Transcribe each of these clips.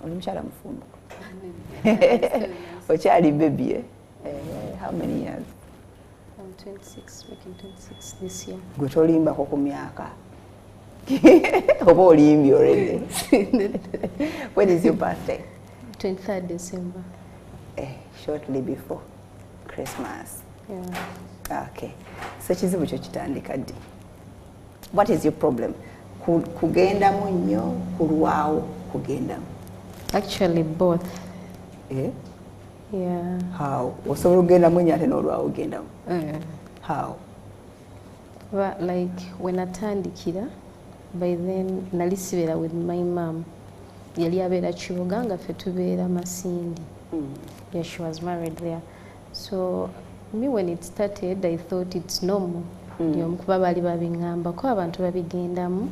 oli mukyala mufumbo okyali baby eh? How many years? I'm 26, making 26 this year. Gwe tolimbako ku myaka oba olimbye already? When is your birthday? 23rd December. Shortly before Christmas. Yeah. Okay. So kizibu kyo kitandika ddi? What is your problem? Kugendamu nnyo, kulwawo kugendamu? Actually both. Yeah. How? Osobola okugendamu nnyo ate n'olwawo ogendamu? How? Well, like when atandikira, by then nali sibera with my mom. Yali abeera Kibuga nga ffe tubeera Masindi. Yeah, she was married there. So me when it started, I thought it's normal. Kuba bali babingambako abantu babigendamu.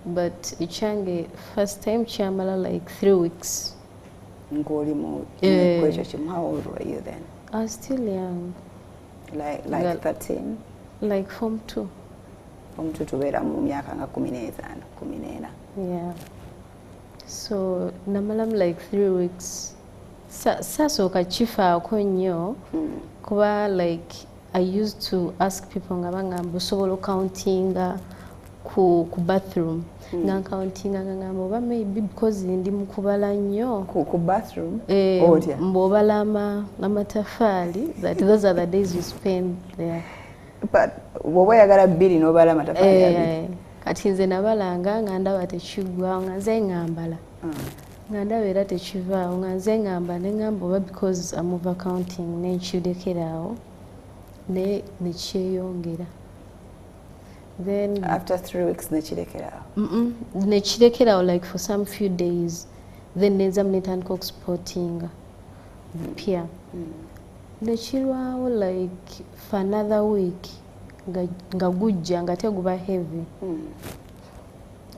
But ichange first time kyamala like 3 weeks. Ngoli mu how old were you then? I was still young. Like 13? Like Form 2. Form 2 tubeera mu myaka nga 14. Yeah. So namalam like 3 weeks. Sasooka kifaako nnyo kuba like I used to ask people nga bangamba osobola okucountinga ku bathroom nga countinga nga ngamba oba maybe because ndi mu kubala nnyo ku bathroom mb'obala amatafaali that those are the days you spend there. But woba oyagala bbiri n'obala amatafaali abiri? Kati nze nabalanga nga ndaba tekiggwawo nga nze ngambala nga ndaba era tekivaawo nga nze ngamba ne ngamba oba because I'm over counting nenkirekerawo ne nekyeyongera. Then after 3 weeks nekirekerawo? Nekirekerawo like for some few days. Then nenza netandika okusportinga bupya. Nekirwawo like for another week nga gujja nga teguba heavy.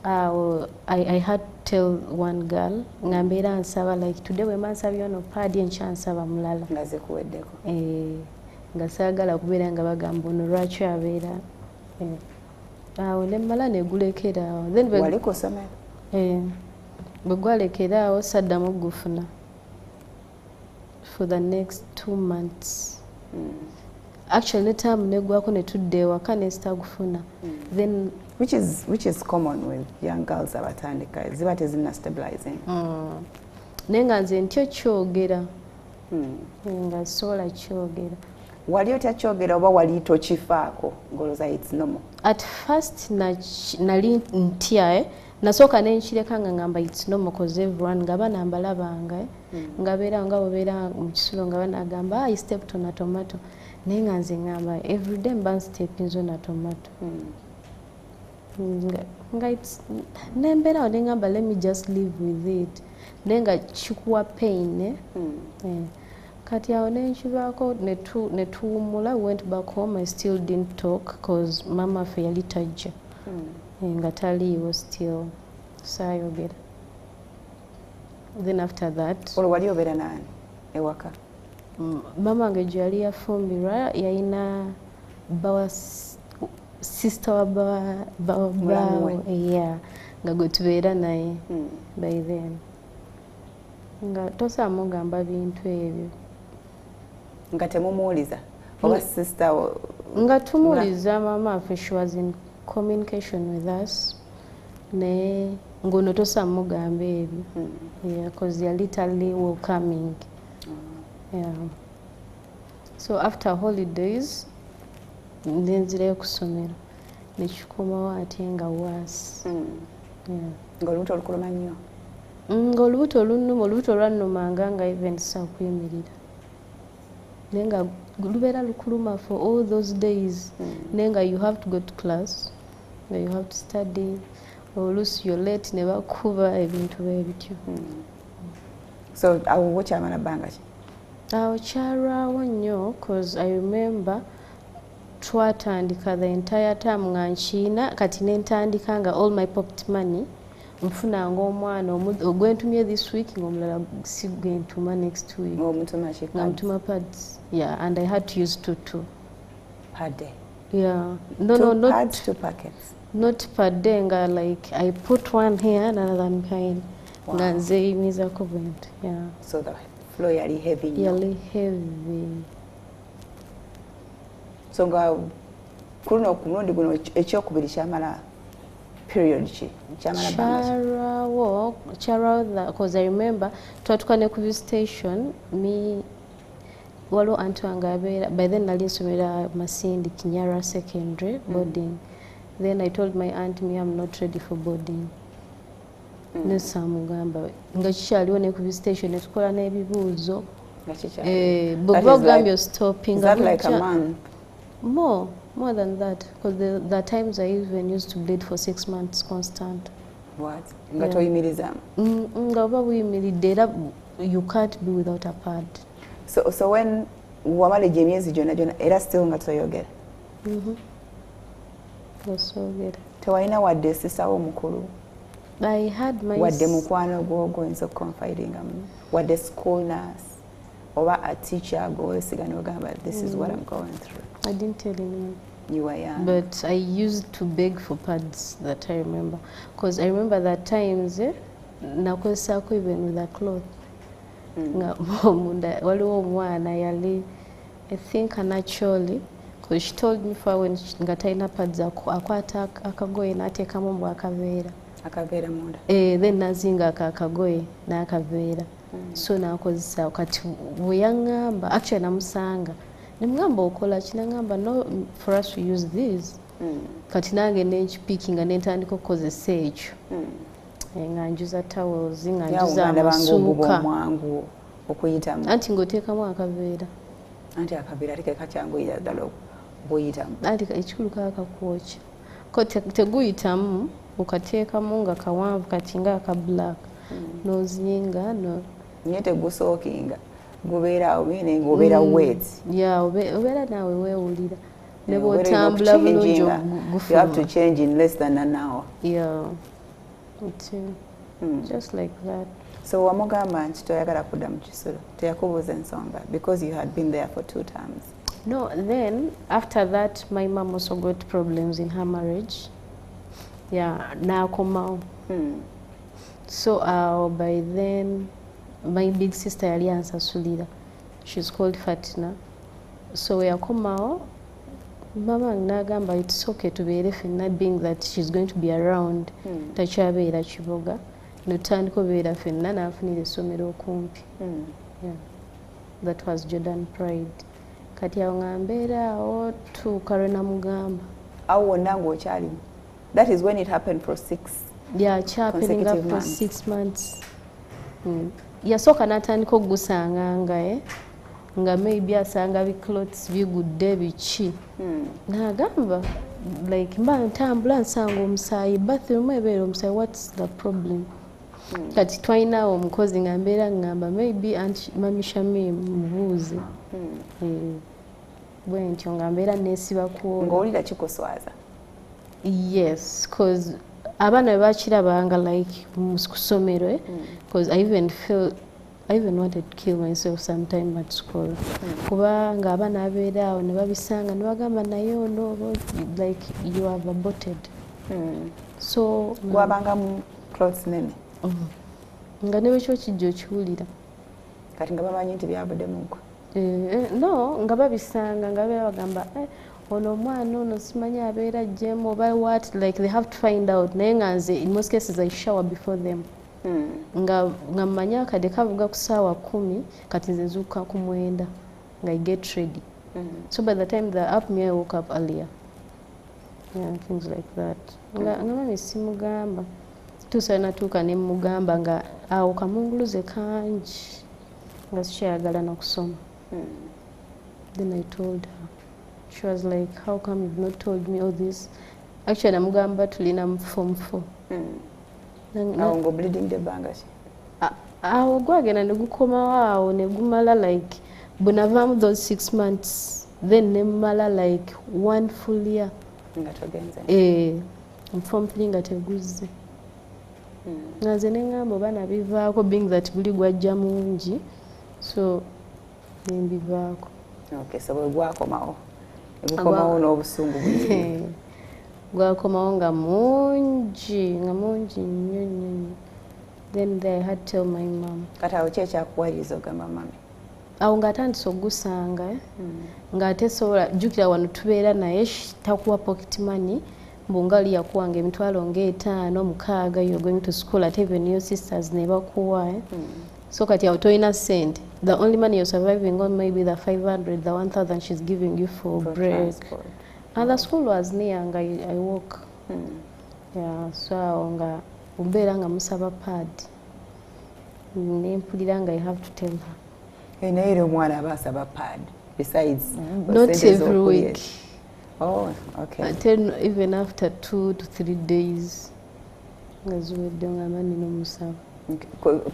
I had to tell one girl nga mbeera nsaba like today wema nsabye ono paadi enkya nsaba mulala nga zikuweddeko nga saagala kubeera nga bagamba ono lwaki abeera awo ne mmala negulekeraawo. Wali ku ssomero? Bwe gwalekeraawo saddamu gufuna for the next 2 months. Actually ne term negwako ne tudde ewaka ne sitagufuna. Then which is common with young girls abatandika ziba tezina stabilizing. Naye nga nze ntyo kyogera nga sobola kyogera. Wali otya kyogera oba wali tokifaako ng'olowooza it's normal? At first nali ntya nasooka nenkireka nga ngamba it's normal cause everyone nga banambalabanga nga beera nga bobeera mu kisulo nga banagamba I stepped on a tomato. Naye nga nze ngamba everyday mba nstepinze on a tomato. Nembeerawo ne ngamba let me just live with it. Naye nga kikuwa pain. Kati awo nenkivaako netuwumula, went back home. I still didn't talk cause mama ffe yali tajja nga taliiwo still saayogera. Then after that olwo wali obeera nani ewaka? Mama wange gye yali yafumbirwa yalina sister wa bawe nga gwe tubeera naye by then nga tosaamu ngamba bintu ebyo nga temumuwuliza oba sister nga tumuwuliza mama affe she was in communication with us naye ngono tosaamu gamba ebyo because they are literally welcoming. So after holidays nenzirayo ku ssomero nekikomawo ate nga waasi. Ng'olubuto olukuluma nnyo? Ng'olubuto lunnuma, olubuto lwannumanga nga even saakuyimirira naye nga lubeera lukuluma for all those days. Naye nga you have to go to class, nga you have to study, oluusi you're late ne bakuba ebintu bwe bityo. So awo wokyamala bbanga ki? Awo kyalwawo nnyo cause I remember twatandika the entire time nga nkiina kati nentandika nga all my pocket money nfunanga omwana ogwentumye this week ng'omulala si gwentuma next week. Ng'omutuma pads. Yeah, and I had to use 2 per day. Yeah. Not pads, 2 packets. Not per day nga like I put one here and another behind. nga nzeyimizako bwenti. So the flow yali heavy nnyo. Yali heavy. So nga kuno ku mulundi guno ekyokubiri kyamala period ki? Kyamala Charawo, because I remember twatukane ku station, me waliwo anti wange abeera, by then nali nsomera Masindi Kinyara secondary boarding. Then I told my aunt, me I'm not ready for boarding. Nesamugamba nga kikyaliwo ne ku station netukola n'ebibuuzo. Bw'oba ogambye stopping. Is that like a month? More than that, because the times I even used to bleed for 6 months constant. What? Nga toyimirizamu? Nga oba buyimiridde era you can't be without a pad. So when wamala emyezi gyonna era still nga toyogera? Tosogera. Tewalina wadde sisawo omukulu? I had my... Wadde mukwano gwoyinza okuconfidinga mu? Wadde school nurse? Oba a teacher gw'owesiga n'ogamba this is what I'm going through? I didn't tell anyone. You were young. But I used to beg for pads that I remember. Because I remember that times, nakozesako even with a cloth. Waliwo omwana yali, I think naturally, because she told me for when nga talina pads akwata akagoye n'ateekamu mbu akaveera. Akaveera munda? Then nazinga akagoye n'akaveera. So nakozesa kati bwe yaŋŋamba, actually namusanga. Nimugamba okola kinagamba no for us to use these. Kati nange nenkipikinga nentandika okukozesa ekyo. Nga njuza towels, nga njuza amasuuka. Mwangu okuyitamu. Anti ng'oteekamu akaveera. Anti akaveera ate kacyanguyiza ddala okuyitamu. Anti ekikulu kaba kakwokya. Ko teguyitamu okateekamu nga kawanvu kati nga aka black. Nozinga no. Nye tegusookinga. Gubeera obine ngobeera wet. Obeera naawe weewulira. Ne bw'otambula bulungi gufuma. You have to change in less than an hour. Just like that. So wamugamba nti toyagala kudda mu kisulo. Teyakubuuza ensonga because you had been there for 2 terms. No, then after that my mom also got problems in her marriage. N'akomawo. So by then my big sister yali ansasulira. She's called Fatina. So yakomawo, mama n'agamba it's okay tubeere ffenna being that she's going to be around. Takyabeera Kiboga. Notandika obeera ffenna n'afunira essomero okumpi. That was Jordan Pride. Kati awo nga mbeera awo tuuka lwe namugamba. Awo wonna ng'okyalimu? That is when it happened for 6 consecutive for 6 months. Yasooka n'atandika okugusanganga nga maybe asanga biclots bigudde biki. N'agamba like mba ntambula nsanga omusaayi bathroom ebeera omusaayi, what's the problem? Kati twalinawo omukozi nga mbeera ngamba maybe anti mami Shami mubuuze. Bwe ntyo nga mbeera neesiba kuwola. Ng'owulira kikuswaza? Yes, because abaana bwe bakirabanga like mu ssomero, because I even wanted to kill myself sometime at school. Kuba nga abaana abeera awo ne babisanga ne bagamba naye ono like you have aborted. So gwabanga mu clothes nene? Nga ne bwekyo kijja okiwulira. Kati nga bamanyi nti byabudde mu ggwe? No, nga babisanga nga bagamba ono omwana ono simanyi abeera jjemu oba what, like they have to find out. Naye nga nze in most cases I shower before them. Nga mmanyi akadde kavuga ku ssaawa 10 kati nze nzuukuka ku 9 nga I get ready. So by the time they're up me I woke up earlier. Things like that. Nga mami simugamba. Tuusa natuuka ne mugamba nga awo kamunguluze kangi nga sikyayagala na kusoma. Then I told her. She was like, how come you've not told me all this? Actually namugamba tulina mu form 4. Awo ngo bleeding the bangashi? Awo gwagenda ne gukomawo awo ne gumala like bunavaamu those 6 months, then ne mala like 1 full year. Nga togenze? Form 3 nga teguzze. Nga nze ne ngamba oba nabivaako being that buli gwajja mungi, so ne mbivaako. Okay, so bwe gwakomawo? Gukomawo n'obusungu buli? Gwakomawo nga mungi nnyo. Then I had to tell my mom. Kati awo ki ekyakuwaliriza ogamba mami? Awo ng'atandise ogusanga ng'ate sobola jjukira wano tubeera naye takuwa pocket money mbu ngali yakuwanga emitwalo nga5 6 you're going to school ate even your sisters ne bakuwa so kati awo tolina sente. The only money you're surviving on maybe the 500, the 1,000 she's giving you for bread. Transport. And the school was near and I walk. Yeah, so nga ubeera nga musaba pad. Nempulira nga I have to tell her. Naye omwana abasaba pad besides not every week. Oh, okay. Until even after 2 to 3 days. Nga ziwedde nga mani n'omusaba.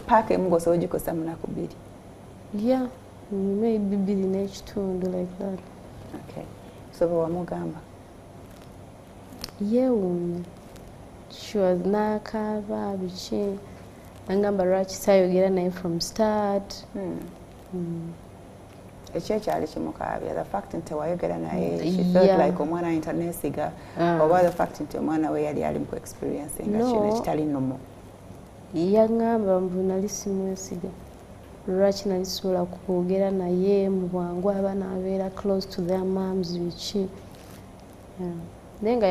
Paaka emu ng'osobola ogikosa munaku 2? Yeah, maybe 2 n'ekitundu like that. Okay. So wamugamba? Yeewuunya. She was n'akaaba biki. Nangamba lwaki saayogera naye from start. Ekyo ekyali kimukaabya, the fact nti wayogera naye she felt like omwana ayinza neesiga oba the fact nti omwana we yali ali mu experiencing kino ekitali nnomo? Yaŋŋamba mbu nali simwesiga. Lwaki nali sisobola kwogera naye mu bwangu abaana abeera close to their moms biki. Naye nga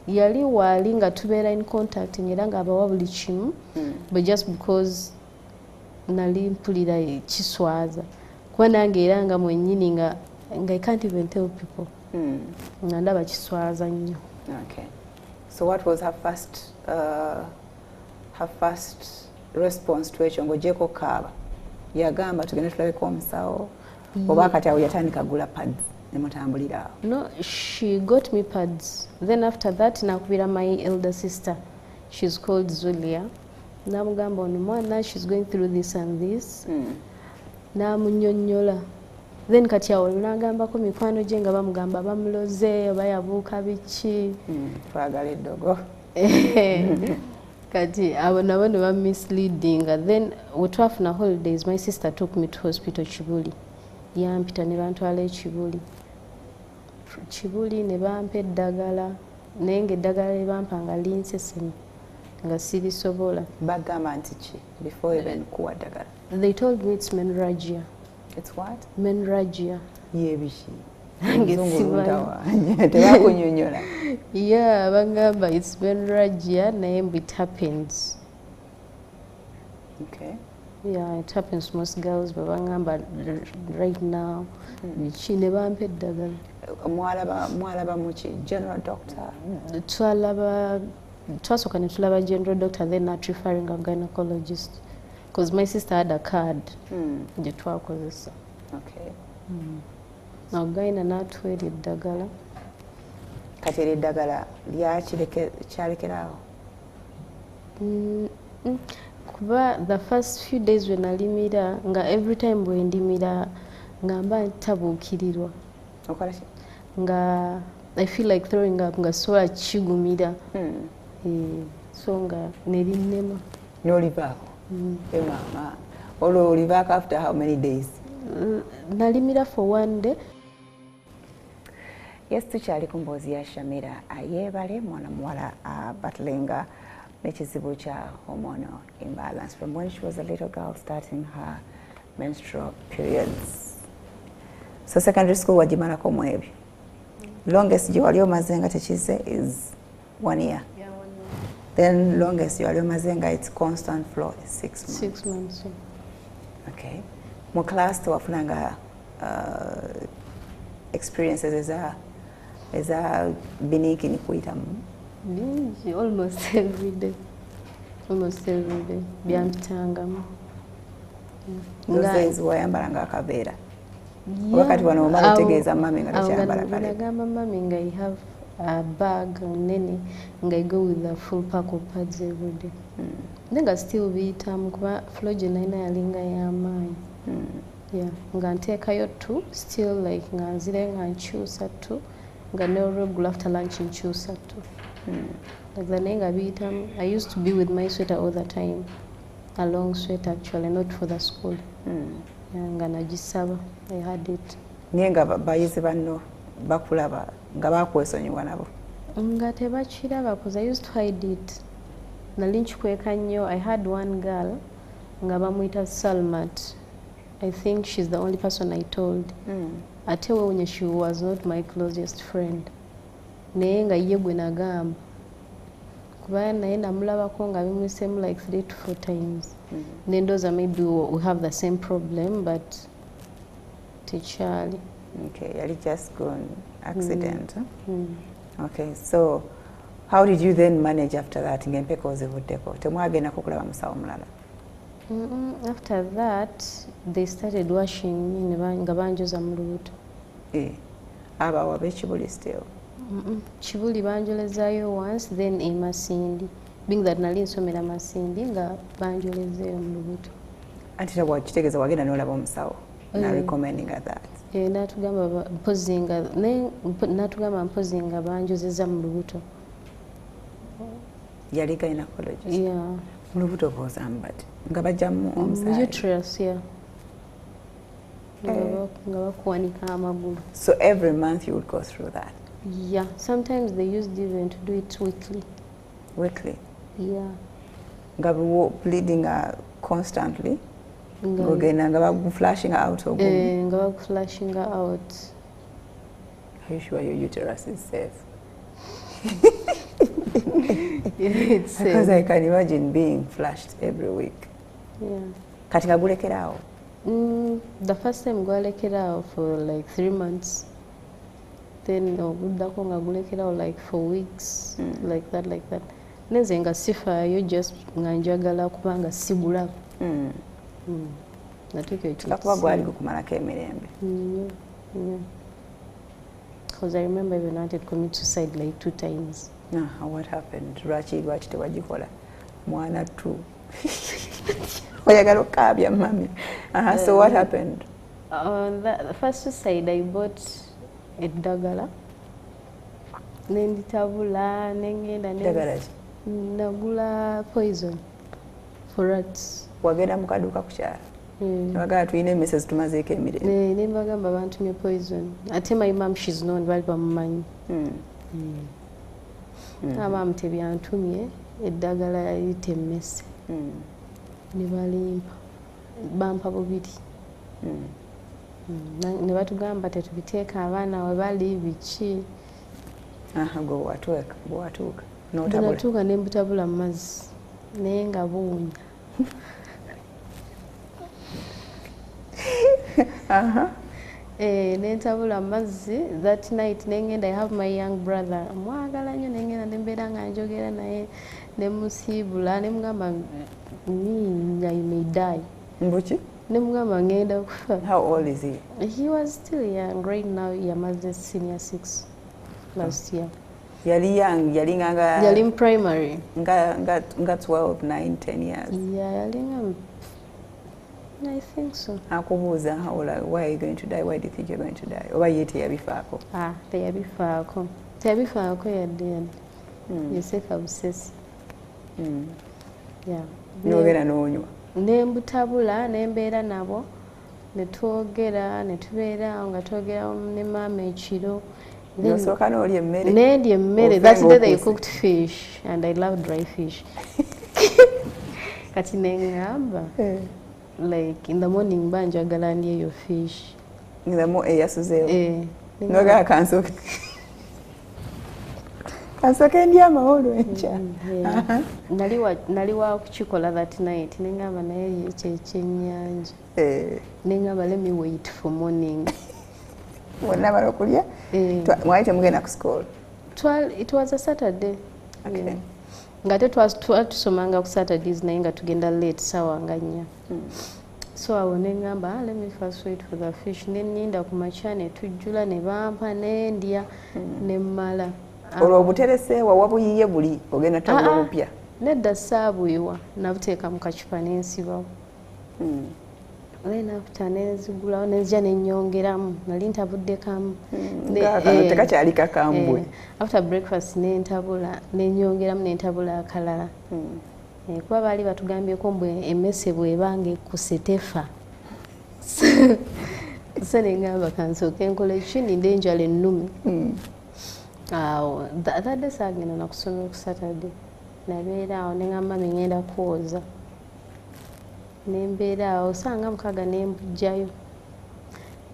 yali waali nga tubeera in contact era ng'abawa buli kimu but just because nali mpulira kiswaza kuba nange era nga mwennyini nga I can't even tell people nga ndaba kiswaza nnyo. Okay. So what was her first response to ekyo ng'ogyeko kaaba? Yagamba tugende tulabeko omusawo oba kati awo yatandika gula pads nemutambulira awo? No, she got me pads. Then after that nakubira my elder sister, she's called Zulia. Namugamba ono mwana she's going through this and this. Namunnyonnyola. Then kati awo nagambako mikwano gye nga bamugamba bamuloze oba yabuuka biki. Twagala eddogo. Kati abo nabo ne misleading. Then wetwafuna holidays my sister took me to hospital Kibuli. Yampita ne bantwala Kibuli ne bampa eddagala naye ng'eddagala lye bampa nga linseseme nga sirisobola. Bagamba nti ki before even kuwa ddagala? They told me it's menragia. It's what? Menragia. Yebiki. Tebakunyonyola. Yeah, bangamba it's menragia naye mbu it happens. Okay. Yeah, it happens to most girls but bangamba right now biki ne bampa eddagala. Mwalaba muki? General doctor? Twasooka ne tulaba general doctor then not referring a gynecologist because my sister had a card gye twakozesa. Okay. Now gyna n'atuweera eddagala. Kati era eddagala kyalekeraawo? Kuba the first few days when nalimira nga every time bwe ndimira nga mba ntabuukirirwa. Okola ki? Nga I feel like throwing up nga sobola kigumira. So nga nerinnema. N'olivaako? Maama. Olwo olivaako after how many days? Nalimira for 1 day. Yes, tukyali ku mboozi ya Shamilah Ayebale, mwana muwala battlinga n'ekizibu kya hormonal imbalance from when she was a little girl starting her menstrual periods. So secondary school wagimalako mu ebyo? Longest gye wali omaze nga tekize is 1 year? Yeah, 1 year. Then longest gye wali omaze nga it's constant flow is 6 months? 6 months, yeah. Okay. Mu class tewafunanga experiences eza biniki ni kuyitamu? Almost every day. Byampitangamu. Those days wayambalanga akaveera? Wakati wano omala otegeeza mami nga tekyambala kale? Nagamba mami nga I have a bag nene nga I go with a full pack of pads every day. Nga still biyitamu kuba flow gye nalina yalinga y'amaanyi. Yeah, nga nteekayo 2 still like nga nzire nga nkyusa 2 nga ne regular after lunch nkyusa 2. Like the naye nga biyitamu. I used to be with my sweater all the time. A long sweater actually, not for the school. Nga nagisaba. I had it. Naye nga bayizi banno bakulaba nga bakwesonyiwa nabo? Nga tebakiraba because I used to hide it. nali nkikweka nnyo. I had one girl nga bamuyita Salmat. I think she's the only person I told. Ate wewunya, she was not my closest friend. Naye nga ye gwe nagamba. Kuba naye namulabako nga bimusemu like 3 to 4 times. Nendoza maybe we have the same problem, but tichali. Okay, yali just gone accident. Okay, so how did you then manage after that? Ngempeko ozivuddeko. Temwagenda kukulaba musawo mulala. After that, they started washing me nga banjoza mu lubuto. Abawa b'Kibuli still? Kibuli banjolezayo once, then e Masindi. Being that nali nsomera Masindi nga banjolezayo mu lubuto. Anti tabwa kitegeeza wagenda n'olaba omusawo? Na recommending that? Natugamba mpozi nga banjozeza mu lubuto. Yali gynecologist? Yeah. Mu lubuto bw'ozamba bati? Nga bajjamu omusaayi? Uterus, yeah. Nga bakuwanika amagulu. So every month you would go through that? Yeah. Sometimes they used even to do it weekly. Weekly? Yeah. Nga bleeding constantly? Ngogenda nga baguflashing out or nga baguflashing out. Are you sure your uterus is safe? Yeah, it's safe. Because I can imagine being flashed every week. Yeah. Kati nga gulekerawo? The first time gwalekerawo for like 3 months. Then obuddako nga gulekerawo like 4 weeks. Like that. Neze nga sifaayo just nga njagala kubanga sigulako. Kakuba gwali gukumalako emirembe? Because I remember even I wanted to commit suicide like 2 times. What happened? Lwaki tewagikola? Mwana tu. Oyagala okkaabya mami. So what happened? The first suicide, I bought eddagala. Nenditabula, nengenda. Eddagala ki? Nagula poison for rats. Wagenda mu kaduuka ku kyalo? Nabagala tulina emmese zitumazeeko emirembe? Nembagamba bantumye poison. Ate my mom, she's known, baali bamumanyi. Abamu tebyantumye, eddagala yayita emmese. Ne balimpa. Bampa bubiri. Ne batugamba tetubiteeka abaana we bali biki. Gwe bwatuuka? Natuuka ne mbutabula mu mazzi. Naye nga buwunya. Nentabula amazzi that night nengenda. I have my young brother mwagala nnyo, nengenda nembeera nga njogera naye nemusiibula nemugamba I may die. Mbuki? Nemugamba ngenda kufa. How old is he? He was still young. Right now yamaze senior 6 last year. Yali young, yali nga yali in primary. Nga 12, 9, 10 years. Yeah, yali nga I think so. Akubuuza why are you going to die? Why do you think you're going to die? Oba ye teyabifaako? Teyabifaako. Teyabifaako yadde. Yoseka busesi. Yeah. N'ogenda n'onywa? Nembutabula nembeera nabo netwogera netubeera nga twogera ne maama ekiro. Nosooka n'olya emmere? Nendya emmere. That day they cooked fish and I love dry fish. Kati nengamba like in the morning banjagala ndye yo fish. Eyasuzeewo? Nogala kansooke ndya amawolu enkya. Nali wa kukikola that night nengamba naye kyekyennyanja. Nengamba let me wait for morning. Bonna bala okulya? Mwali temugenda ku school? It was a Saturday. Okay. Nga tusomanga ku Saturdays naye nga tugenda late sawa nga 4. So awo nengamba let me first wait for the fish. Neninda ku makya ne tujjula ne bampa nendya nemmala. Olwo obutereseewa wabuyiye buli ogenda tabula obupya? Nedda saabuyiwa nabuteeka mu kacupa nensibawo. Then after nezigulawo nezija nenyongeramu. Nali ntabudde kamu. Tekakyali kakambwe. After breakfast nentabula nenyongeramu nentabula akalala. Kuba baali batugambyeko mbwe emmese bwebanga ekkuse tefa. So nengamba kansooke nkole ki ninde enjala ennumi. That day saagenda nakusomera ku Saturday. nabeera awo ne ngamba ngenda kwoza nembeera awo sanga mukaga nembujjayo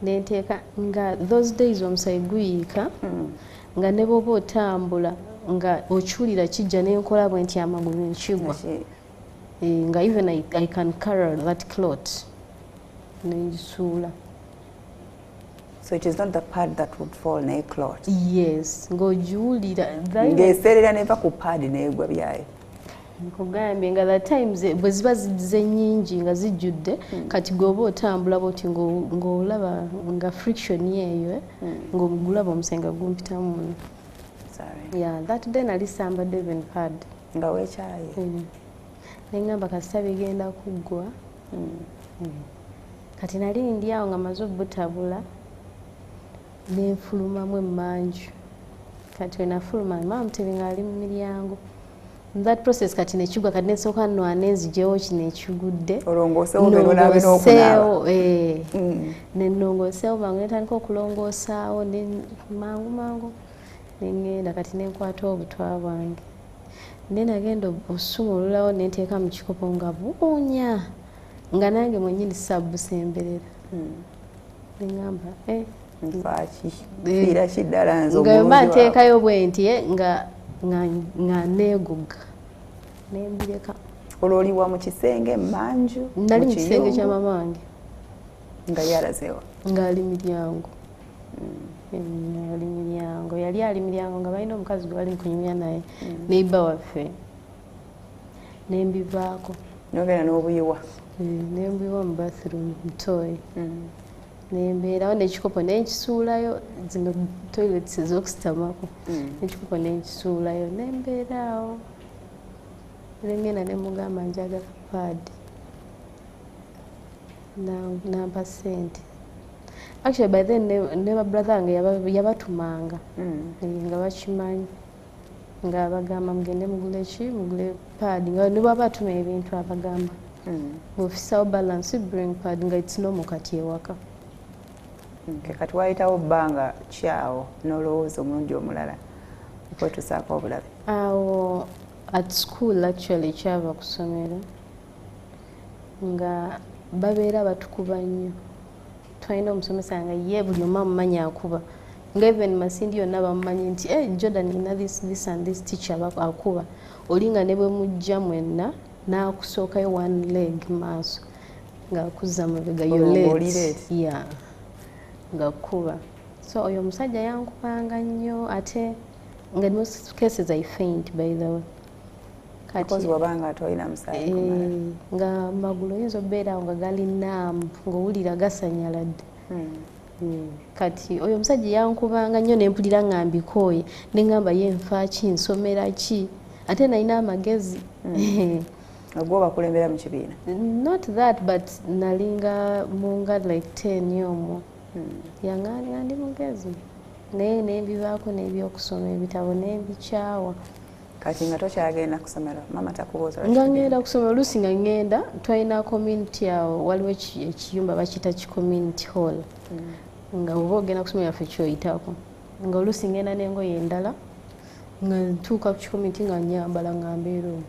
nenteeka nga those days omusaayi guyiika nga ne bwoba otambula nga okiwulira kijja nenkola bwe nti amagulu nkigwa nga even I can carry that cloth nenjisuula. So it is not the pad that would fall naye cloth. Yes, ng'ogiwulira ng'eseerera neva ku pad neegwa byayo. Nkugambye nga the times bwe ziba zize nnyingi nga zijjudde kati gwoba otambula bwoti ng'olaba nga friction yeeyo ng'ogulaba omusenga gumpitamu muno. Yeah, that day nali sambadde even pad. Nga weekyaye. Nengamba kasita bigenda kuggwa. Kati nali ndi awo nga maze obutabula nenfulumamu emmanju. Kati we nafuluma maama Mutebi ng'ali mu miryango. That process kati nekigwa kati nesooka nnwana enzigyewo kino ekigudde. Olongoosewo bino naabe n'okunaaba. Nennongoosewo mangu netandika okulongoosaawo mangu nengenda kati nenkwata obutwa bwange. Nenagenda osumululawo nenteeka mu kikopo nga buunya nga nange mwennyini sabbusemberera. Nengamba nfaaki fiira kiddala nze nga mba nteekayo bwe nti nga neegugga nembireka. Olwo oliwa mu kisenge mmanju? Nali mu kisenge kya mamange. Nga yalazeewa? Ng'ali miryango. Yali ali miryango nga balina omukazi gwe bali mu kunyumya naye neiba waffe. Nembivaako. Nogenda n'obuyiwa? Nembiwa mu bathroom mutoyi. Nembeerawo n'ekikopo nenkisuulayo zino toilets ez'okusitamako. N'ekikopo nenkisuulayo nembeeraawo. Nengenda nemugamba njagala paadi. Nampa ssente. Actually by then ne brother wange yabatumanga nga bakimanyi nga bagamba mugende mugule paadi nga ne baba batuma ebintu abagamba officer balance bring pad nga it's normal kati ewaka. Kati wayitawo bbanga kyawo n'olowooza omulundi omulala okwetusaako obulabe? Awo at school actually kyava ku ssomero nga babeera batukuba nnyo. Twalina omusomesa nga ye buli omu amumanyi akuba nga even Masindi yonna bamumanyi nti Jordan ina this and this teacher akuba oli nga ne bwe mujja mwenna n'akusookayo one leg maaso ng'akuzza mabega nga kuba. So oyo omusajja yankubanga nnyo ate nga most cases I faint by the way. Because wabanga atolina musaayi kumala. Nga magulu oyinza obeera awo nga gali nambu ng'owulira gasanyaladde. Kati oyo omusajja yankubanga nnyo nempulira nga mbikooye nengamba ye nfa ki nsomera ki ate nalina amagezi. Ogwo bakulembera mu kibiina? Not that but nalinga munga like 10 yomo. Yanganga ndi mugezi naye nembivaako n'ebyokusoma ebitabo nembikyawa. Kati nga tokyagenda kusomera mama takubuuza? Nga ngenda kusomera oluusi nga ngenda twalina community awo waliwo ekiyumba bakiyita ki community hall nga oba ogenda kusomera ffe kyoyitako nga oluusi ngenda n'engoye endala nga ntuuka ku community nga nyambala nga mbeera omwo.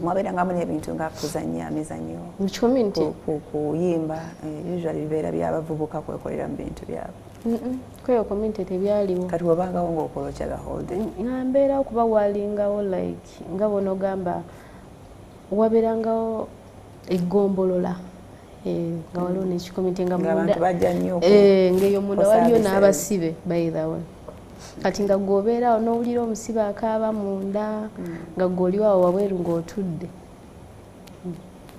Mwabeeranga mu n'ebintu nga kuzannya emizannyo mu community kuyimba usually bibeera by'abavubuka kwekolera mu bintu byabwe? Kweyo community tebyaliwo. Kati wabangawo ng'okola okya gaholde? Nga mbeerawo kuba walingawo like nga bonogamba wabeerangawo eggombolola nga waliwo n'ekikomite nga abantu bajja nnyo ng'eyo munda waliyo n'abasibe by the way. Kati nga gwobeerawo n'owulira omusibe akaaba munda nga gw'oliwawo wabweru ng'otudde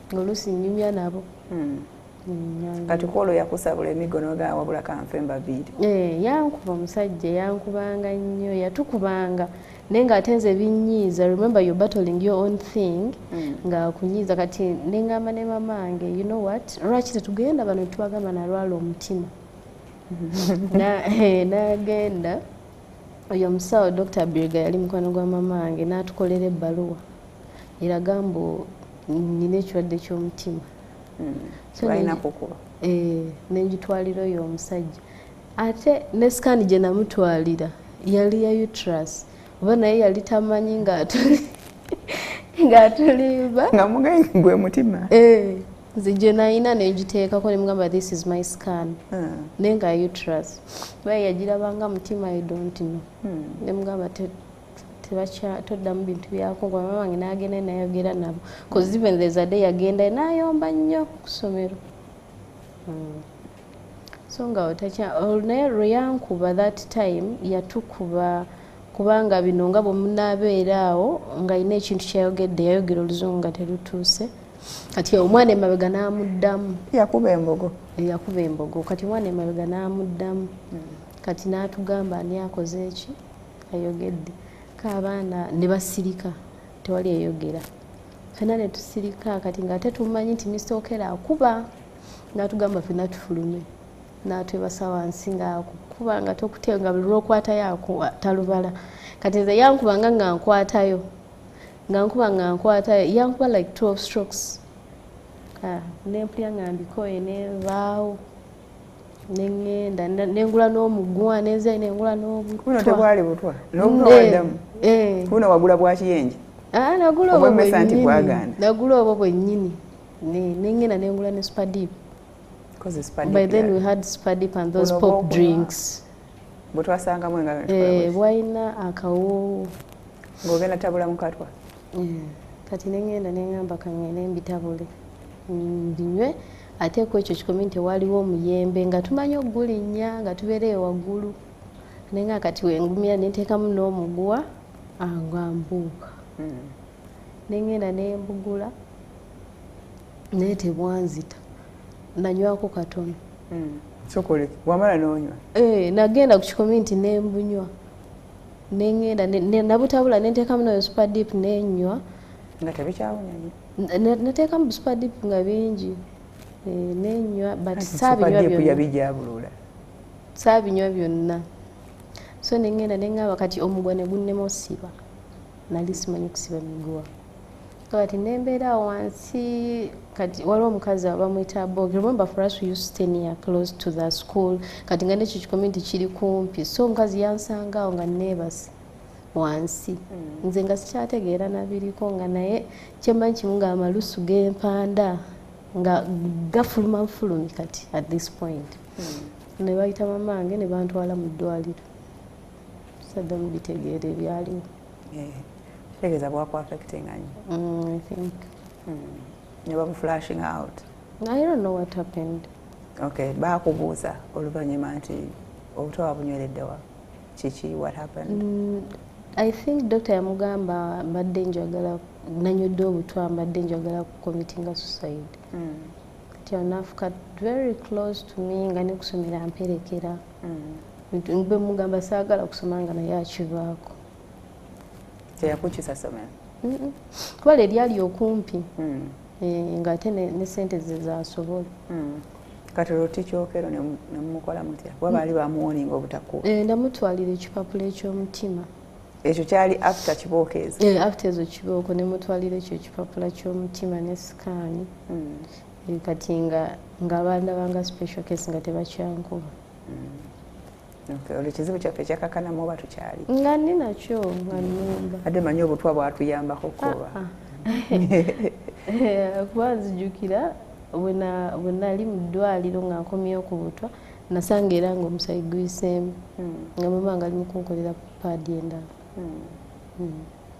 ng'oluusi nnyumya nabo. Kati kwolwo yakusabula emigo n'ogamba wabula kanfe mbaviiri? Yankuba omusajja yankubanga nnyo yatukubanga naye ng'ate nze binyiiza. Remember you're battling your own thing nga akunyiiza. Kati nengamba ne mamange you know what lwaki tetugenda bano tubagamba nalwala omutima n'agenda oyo omusawo Dr. Birga yali mukwano gwa mamange n'atukolera ebbaluwa eraga mbu nina ekirwadde ky'omutima. Balina kukuba? Nenjitwalira oyo omusajja ate ne scan gye namutwalira yali ya uterus oba naye yali tamanyi nga ng'atulimba nga mugayi gwe mutima nze gye nayina negiteekako ne mugamba this is my scan naye nga uterus baye yagirabanga mutima I don't know ne mugamba todda mu bintu byako nga mama wange n'agenda nayogera nabo because even there's a day yagenda n'ayomba nnyo ku ssomero so nga naye lweyankuba that time yatukuba kubanga bino nga bwe munaabeera awo ng'alina ekintu kyayogedde yayogera oluzungu nga terutuuse kati omwana emabega n'amuddamu yakuba embogo kati omwana emabega n'amuddamu kati n'atugamba ani akoze eki ayogedde kaabaana ne basirika tewali eyogera fena ne tusirika kati ng'ate tumanyi nti Mr. Okera akuba n'atugamba fena tufulume n'atwebasa wansi ng'akukuba nga tokutenga buli lwokwatayo talubala kati nze yankubanga nga nkwatayo yankuba like 12 strokes nempulya nga mbikoye nevaawo nengenda nengula n'omugwa nenzayo nengula n'obutwa tebwali butwa n'obutwa waddamu buno wagula bwa kiyenje nagula obwo bwennyini nengenda nengula ne spadip by then we had spadip and those pop drinks bwetwasangamu bwalina akawoowo ng'ogenda tabula mukatwa kati nengenda nengamba kangende mbitabule mbinywe ate ku ekyo kikomi nti waliwo omuyembe nga tumanyi ogulinnya nga tubeereyo waggulu nenga kati wengumira nenteekamu n'omuguwa nga mbuuka nengenda nembugula naye tebwanzita nanywako katono sokole wamala n'onywa nagenda ku kikomi nti nembunywa nengenda nabutabula nenteekamu nayo spadip nenywa nga tebikyawunya nateekamu spadip nga bingi nenywa but saabinywa byonna so nengenda nengamba kati omugwa ne gunnema osiba nali simanyi kusiba miguwa kati nembeera wansi kati waliwo omukazi bamuyita Bog. Remember for us we used to stay near close to the school kati nga nekyo kikomiti kiri kumpi so omukazi yansangaawo nga neebase wansi nze nga sikyategeera nabiriko nga naye kyemmanyi kimu nga amalusu g'empanda nga gafuluma bufulumi kati at this point ne bayita mamange ne bantwala mu ddwaliro sadda mubitegeera ebyaliwo kitegeeza bwakuaffectinga nnyo I think ne bamuflashing out I don't know what happened okay baakubuuza oluvannyuma nti obutwa wabunywereddewa kiki what happened I think doctor yamugamba mbadde njagala nanywedde obutwa mbadde njagala kucommittinga suicide kati anafuka very close to me nga nekusomera mperekera mbe mugamba saagala kusoma nga naye akivaako teyakukisa somero kuba lyali okumpi ng'ate ne sente ze zasobola kati olwo tikyokero nemukola mutya kuba baali bamuwoninga obutakuwa namutwalira ekipapula eky'omutima ekyo kyali after kibookeezi after ezo kibooko nemutwalira ekyo ekipapula ky'omutima ne sikaani kati ng'abaana banga special case nga tebakyankuba olwo ekizibu kyaffe kyakakanamu oba tukyali nga ndi nakyo nga nnumba adde manyi obutwa bwatuyambako kuba kuba nzijukira bwe nali mu ddwaliro nga nkomyeyo ku butwa nasanga era nga omusayi gwiseemu nga mama nga ali mu kunkolera paadi endala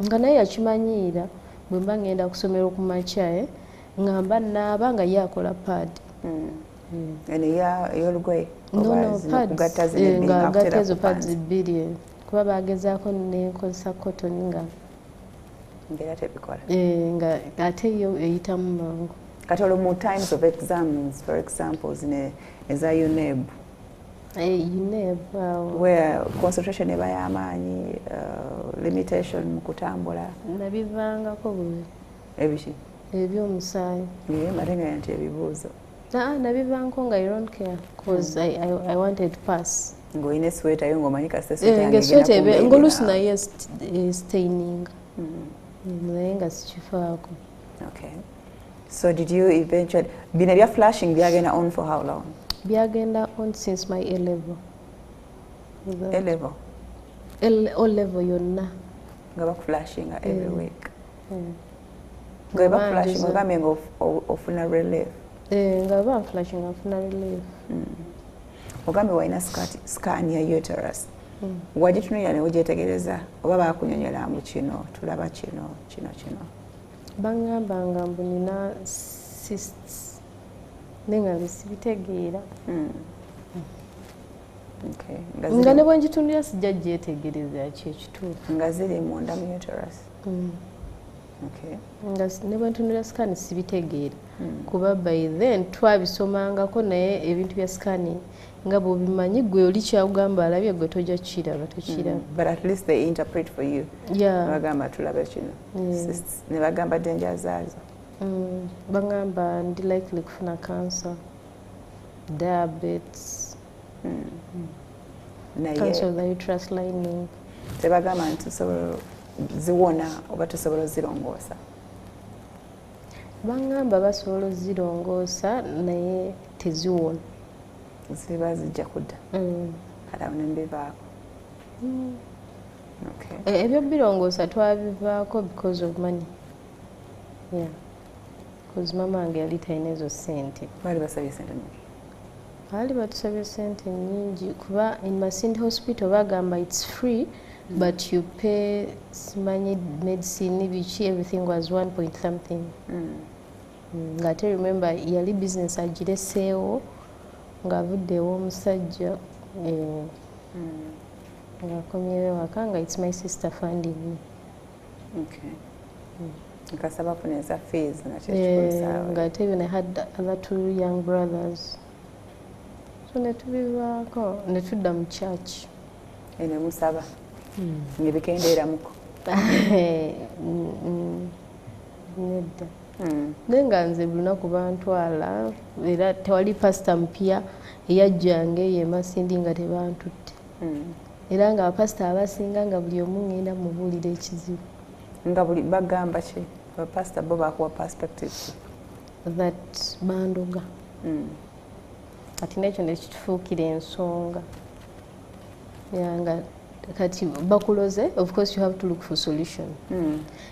nga naye yakimanyiira bwe mba ngenda kusomera ku makya ngamba naaba nga ye akola paadi ey'olugoye ng'agatta ezo paadi bbiri kuba bagezaako nenkozesa kotoni nga ngera tebikola nga ate yo eyitamu mangu kati olwo mu times of exams for examples eza UNEB where concentration eba y'amaanyi limitation mu kutambula nabivangako buli ebiki ebyomusaayi mbate nga nti ebibuuzo nabivangako nga I don't care because I wanted to pass ng'olina esweta yo ng'omanyi kasitesweta ng'oluusi naye staininga naye nga sikifaako okay so did you eventually bino ebya flashing byagenda on for how long byagenda on since my A level A level yonna nga bakuflashinga every week nga baflash mugambe nga ofuna relief nga baflash nga ofuna relief mugambe walina scan ya uterus wagitunuulira ne wegyetegereza oba bakunyonyola mbu kino tulaba kino baŋŋamba nga mbu nina cysts naye nga sibitegeera nga ne bwengitunulira sijja gyetegereza kyekituufu nga ziri munda mu uterus nga ne bwentunulira scan sibitegeera kuba by then twabisomangako naye ebintu bya scan nga bwobimanyi gwe oli kyakugamba alabye gwe tojja kukiraba tokiraba but at least they interpret for you bagamba tulabe kino ne bagamba danger zaazo bagamba ndi likely kufuna cancer diabetes cancer of the uterus lining tebagamba nti tusobola ziwona oba tusobola zirongoosa bagamba basobola zirongoosa naye teziwona ziba zijja kudda kalawo nembivaako ebyo birongoosa twabivaako because of money because mama wange yali talina ezo sente baali basabye sente nyingi baali batusabye sente nyingi kuba in Masindi hospital bagamba it's free but you pay simanyi medicine biki everything was 1 point something ngate remember yali business agireseewo ng'avuddewo omusajja ng'akomyewo waka nga it's my sister funding me nkasaba funeza fees ng'ate even I had other 2 young brothers so ne tubivaako ne tudda mu church ne musaba ngebikendeeramuko nedda naye nga nze buli lunaku bantwala era tewali pasita mpya eyajjanga eyo Masindi nga tebantutte era nga abapasita abasinga nga buli omu ngenda mubuulira ekizibu nga buli bagamba ki abapasita bo bakuwa perspective that bandoga kati nekyo nekitufuukira ensonga nga kati bakuloze of course you have to look for solution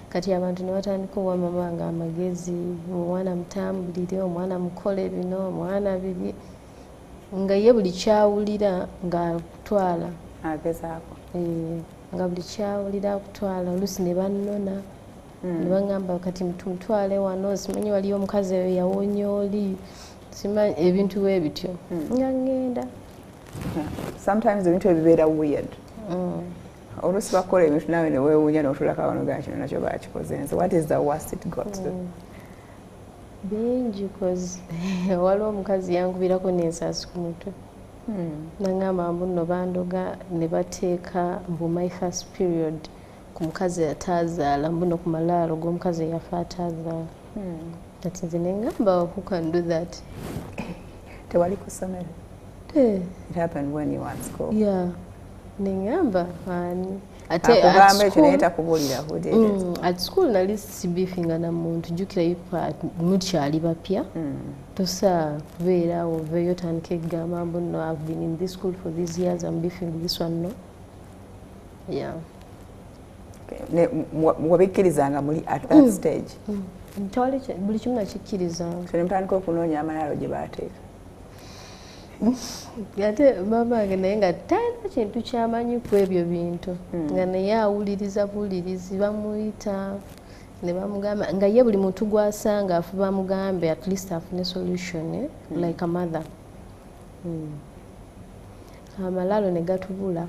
kati abantu ne batandika owa mama nga amagezi omwana mutambulire omwana mukole bino omwana bibi nga ye buli kyawulira ng'akutwala agezaako nga buli kyawulira akutwala oluusi ne bannona ne baŋŋamba kati tumutwale wano simanyi waliyo omukazi eyo yawonya oli simanyi ebintu bwe bityo nga ngenda sometimes ebintu ebibeera weird oluusi bakola ebintu nawe ne weewuunya n'otulaka wano ga kino nakyo bakikoze nze what is the worst it got to bingi cause waliwo omukazi yankubirako n'ensaasi ku mutwe naŋŋamba mbu nno bandoga ne bateeka mbu my first period ku mukazi ataazaala mbu no ku malaalo g'omukazi eyafa ataazaala kati nze ne ŋŋamba who can do that tewali ku ssomero it happened when you were at school nengamba ani akugamba ekyo naye takubuulira at school nali sibifinga na muntu jjukira ipa mukyali bapya tosa kubeera oveeyo tandika egamba mbu no I've been in this school for these years I'm beefing this one no wabikkirizanga muli at that stage tewali buli kimu nakikkirizanga ne mutandika okunoonya amalaalo gye baateeka ate mama wange naye nga talina kintu kyamanyi ku ebyo bintu nga naye awuliriza buwulirizi bamuyita ne bamugamba nga ye buli muntu gwasanga afuba bamugambe at least afune solution like a mother amalaalo ne gatubula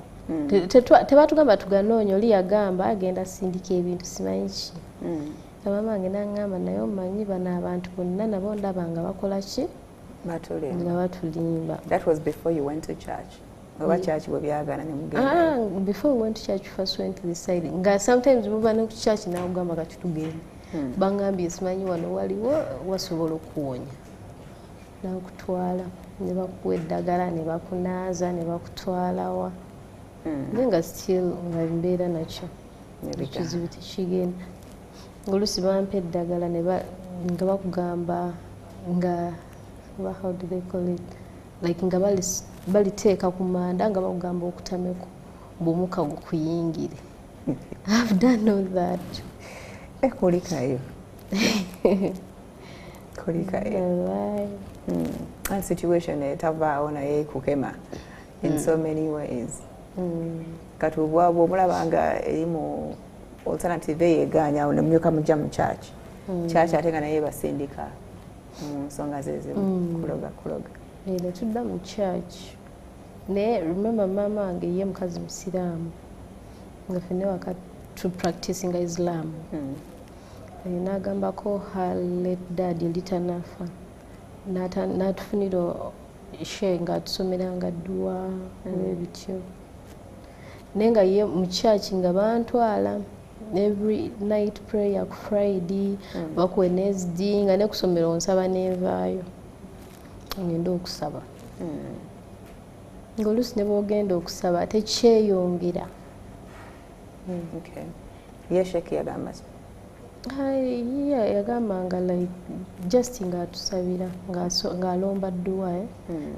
tebatugamba tuganoonya oli yagamba agenda sindika ebintu simanyi ki mama wange naŋŋamba naye omanyi bano abantu bonna nabo ndaba nga bakola ki nga batulimba. That was before you went to church. Church before we went to church, we first went to the side. Nga sometimes we went to church na ugamba kati tugenda. Bangambye simanyi wano waliwo wasobola okuwonya. Na okutwala ne bakuwa eddagala ne bakunaaza ne bakutwala wa. Nga still nga mbeera nakyo. Ekizibu tekigenda. Oluusi bampa eddagala nga bakugamba nga how do they call it, like nga baliteeka ku manda nga bakugamba okutameko bw'omukka gukuyingire. I've done all that. Ekulikayo Kolika and situation etavaawo naye kukema in so many ways. Kati obwabwo omulaba nga erimu alternative eyegaanya awo nemumyuka mujja mu church. Church ate nga naye basindika mu nsonga zezimu kuloga. Era tudda mu church. Naye remember mama wange ye mukazi musiraamu nga ffenna waka to practicing Islam. N'agambako her late dad yali tanafa n'atufunira she nga atusomeranga dduwa ebityo naye nga ye mu church nga bantwala every night prayer ku Friday oba ku Wednesday nga ne kusomera onsaba nenvaayo ngenda okusaba ng'oluusi ne bw'ogenda okusaba tekyeyongera. Ye Sheikh yagamba ki? Yagambanga like just nga atusabira ng'alomba dduwa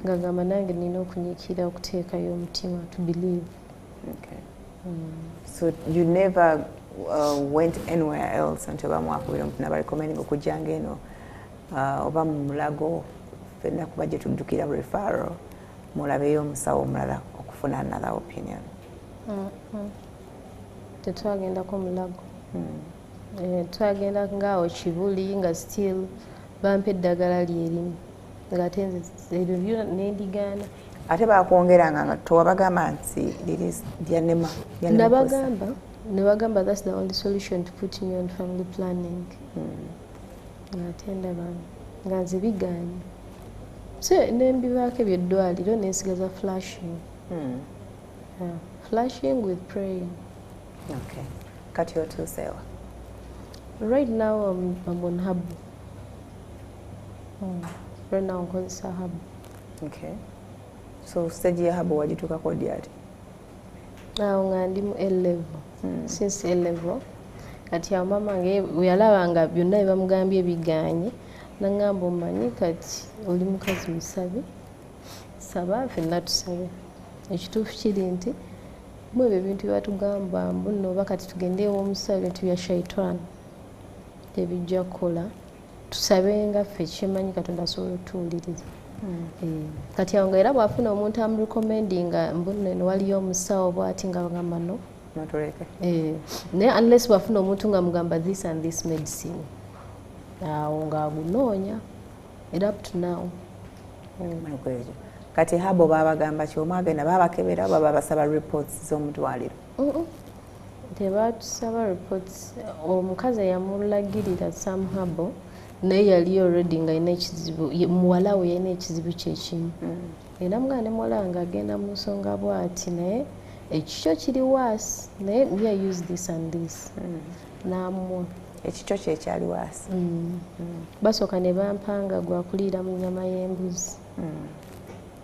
ng'agamba nange nina okunyiikira okuteekayo omutima to believe. So you never went anywhere else until bamwakubira omuntu nabarecommending okujjanga eno oba mu Mulago ffenna kuba gye tuddukira referral mulabeyo omusawo omulala okufuna another opinion? Tetwagendako Mulago. Twagenda ngaawo Kibuli nga still bampa eddagala lyerimu ng'ate nze eryo nendigaana. Ate bakwongeranga nga tewabagamba nti lyanema? Ne bagamba that's the only solution to put me on family planning. Ng'ate ndaba nga nze bigaanye. So nembivaako ebyeddwaliro nensigaza flashing. Flashing with praying. Okay. Kati otuuseewa? Right now I'm on hub. Right now I'm nkozesa hub. Okay. So stage ya hub wagituukako ddi ati? Awo nga ndi mu A-level. Since A-level. Kati awo mama nge yalabanga byonna bye bamugambye ebigaanye n'angamba omanyi kati oli mukazi musabe saba ffenna tusabe. Ekituufu kiri nti mu ebyo ebintu bye batugamba mbuno oba kati tugende ew'omusabe ebintu bya shaitaani tebijja kukola tusabe nga ffe kimanyi Katonda asobola otuwuliriza. Kati awo nga era bw'afuna omuntu amurecommendinga mbuno eno waliyo omusawo bw'ati nga bagamba no notuleke. Naye unless bw'afuna omuntu nga mugamba this and this medicine awo ng'agunoonya era up to now. Kati habo babagamba ki omwagenda babakebera oba babasaba reports z'omutwaliro? Tebatusaba reports. Omukazi yamulagirira some habo naye yali already nga alina ekizibu muwala we yalina ekizibu kyekimu era mugana ne muwala nga agenda mu nsonga bw'ati naye ekikyo kiri waasi naye we use this and this n'amuwa ekikyo kye kyali waasi. Basooka ne bampanga gwakuliira mu nnyama y'embuzi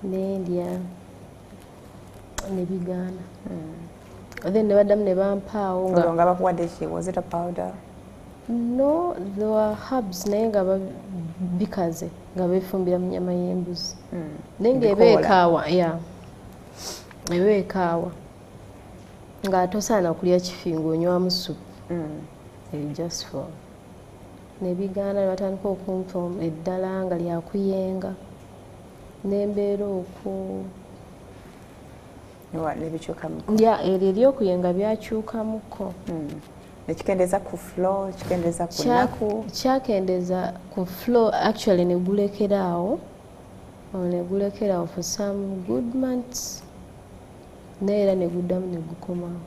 nendya ne bigaana. Then ne baddamu ne bampaawo nga bakuwadde ki? Was it a powder? No, there were herbs naye nga bikaze nga beefumbira mu nnyama y'embuzi naye ng'eba ekaawa eba ekaawa nga tosaana kulya kifinga onywamu supu just for ne bigaana ne batandika okumpa eddala nga lyakuyenga nembeera okwo eryo ery'okuyenga byakyukamuko. Nekikendeeza ku flow, kikendeeza ku nnaku? Kyakendeeza ku flow actually negulekeraawo for some good months naye era neguddamu negukomawo.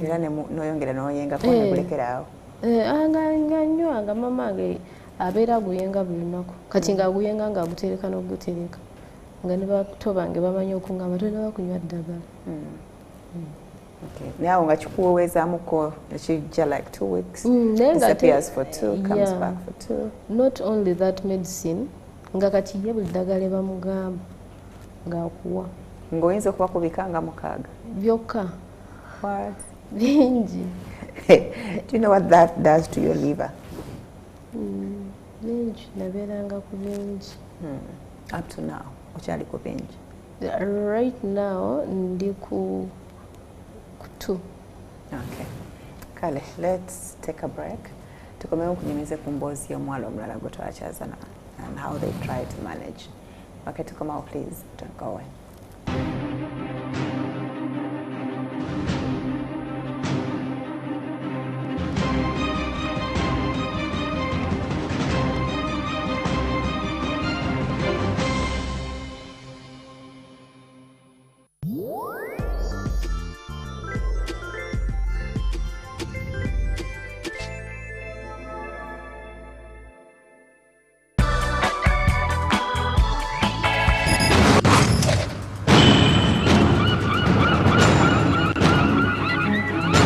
Era noyongera noyengako negulekeraawo? Nga nywanga mama nge abeera aguyenga buli lunaku kati nga aguyenga nga agutereka n'ogutereka nga ne bato bange bamanyi okungamba tolina bakunywa ddagala. Naye awo nga kikuweezaamuko ekijja like 2 weeks, disappears for 2, comes back for 2. Not only that medicine nga kati ye buli ddagala bamugamba ng'akuwa. Ng'oyinza okuba ku bika nga 6 byokka. What? Bingi. Do you know what that does to your liver? Bingi, nabeeranga ku bingi. Up to now, okyali ku bingi? Right now, ndi ku 2. Okay. Kale, let's take a break. tukomewo kunyumize ku mboozi y'omwala omulala gwe twakyaza and how they try to manage. Okay, tukomawo please, don't go away.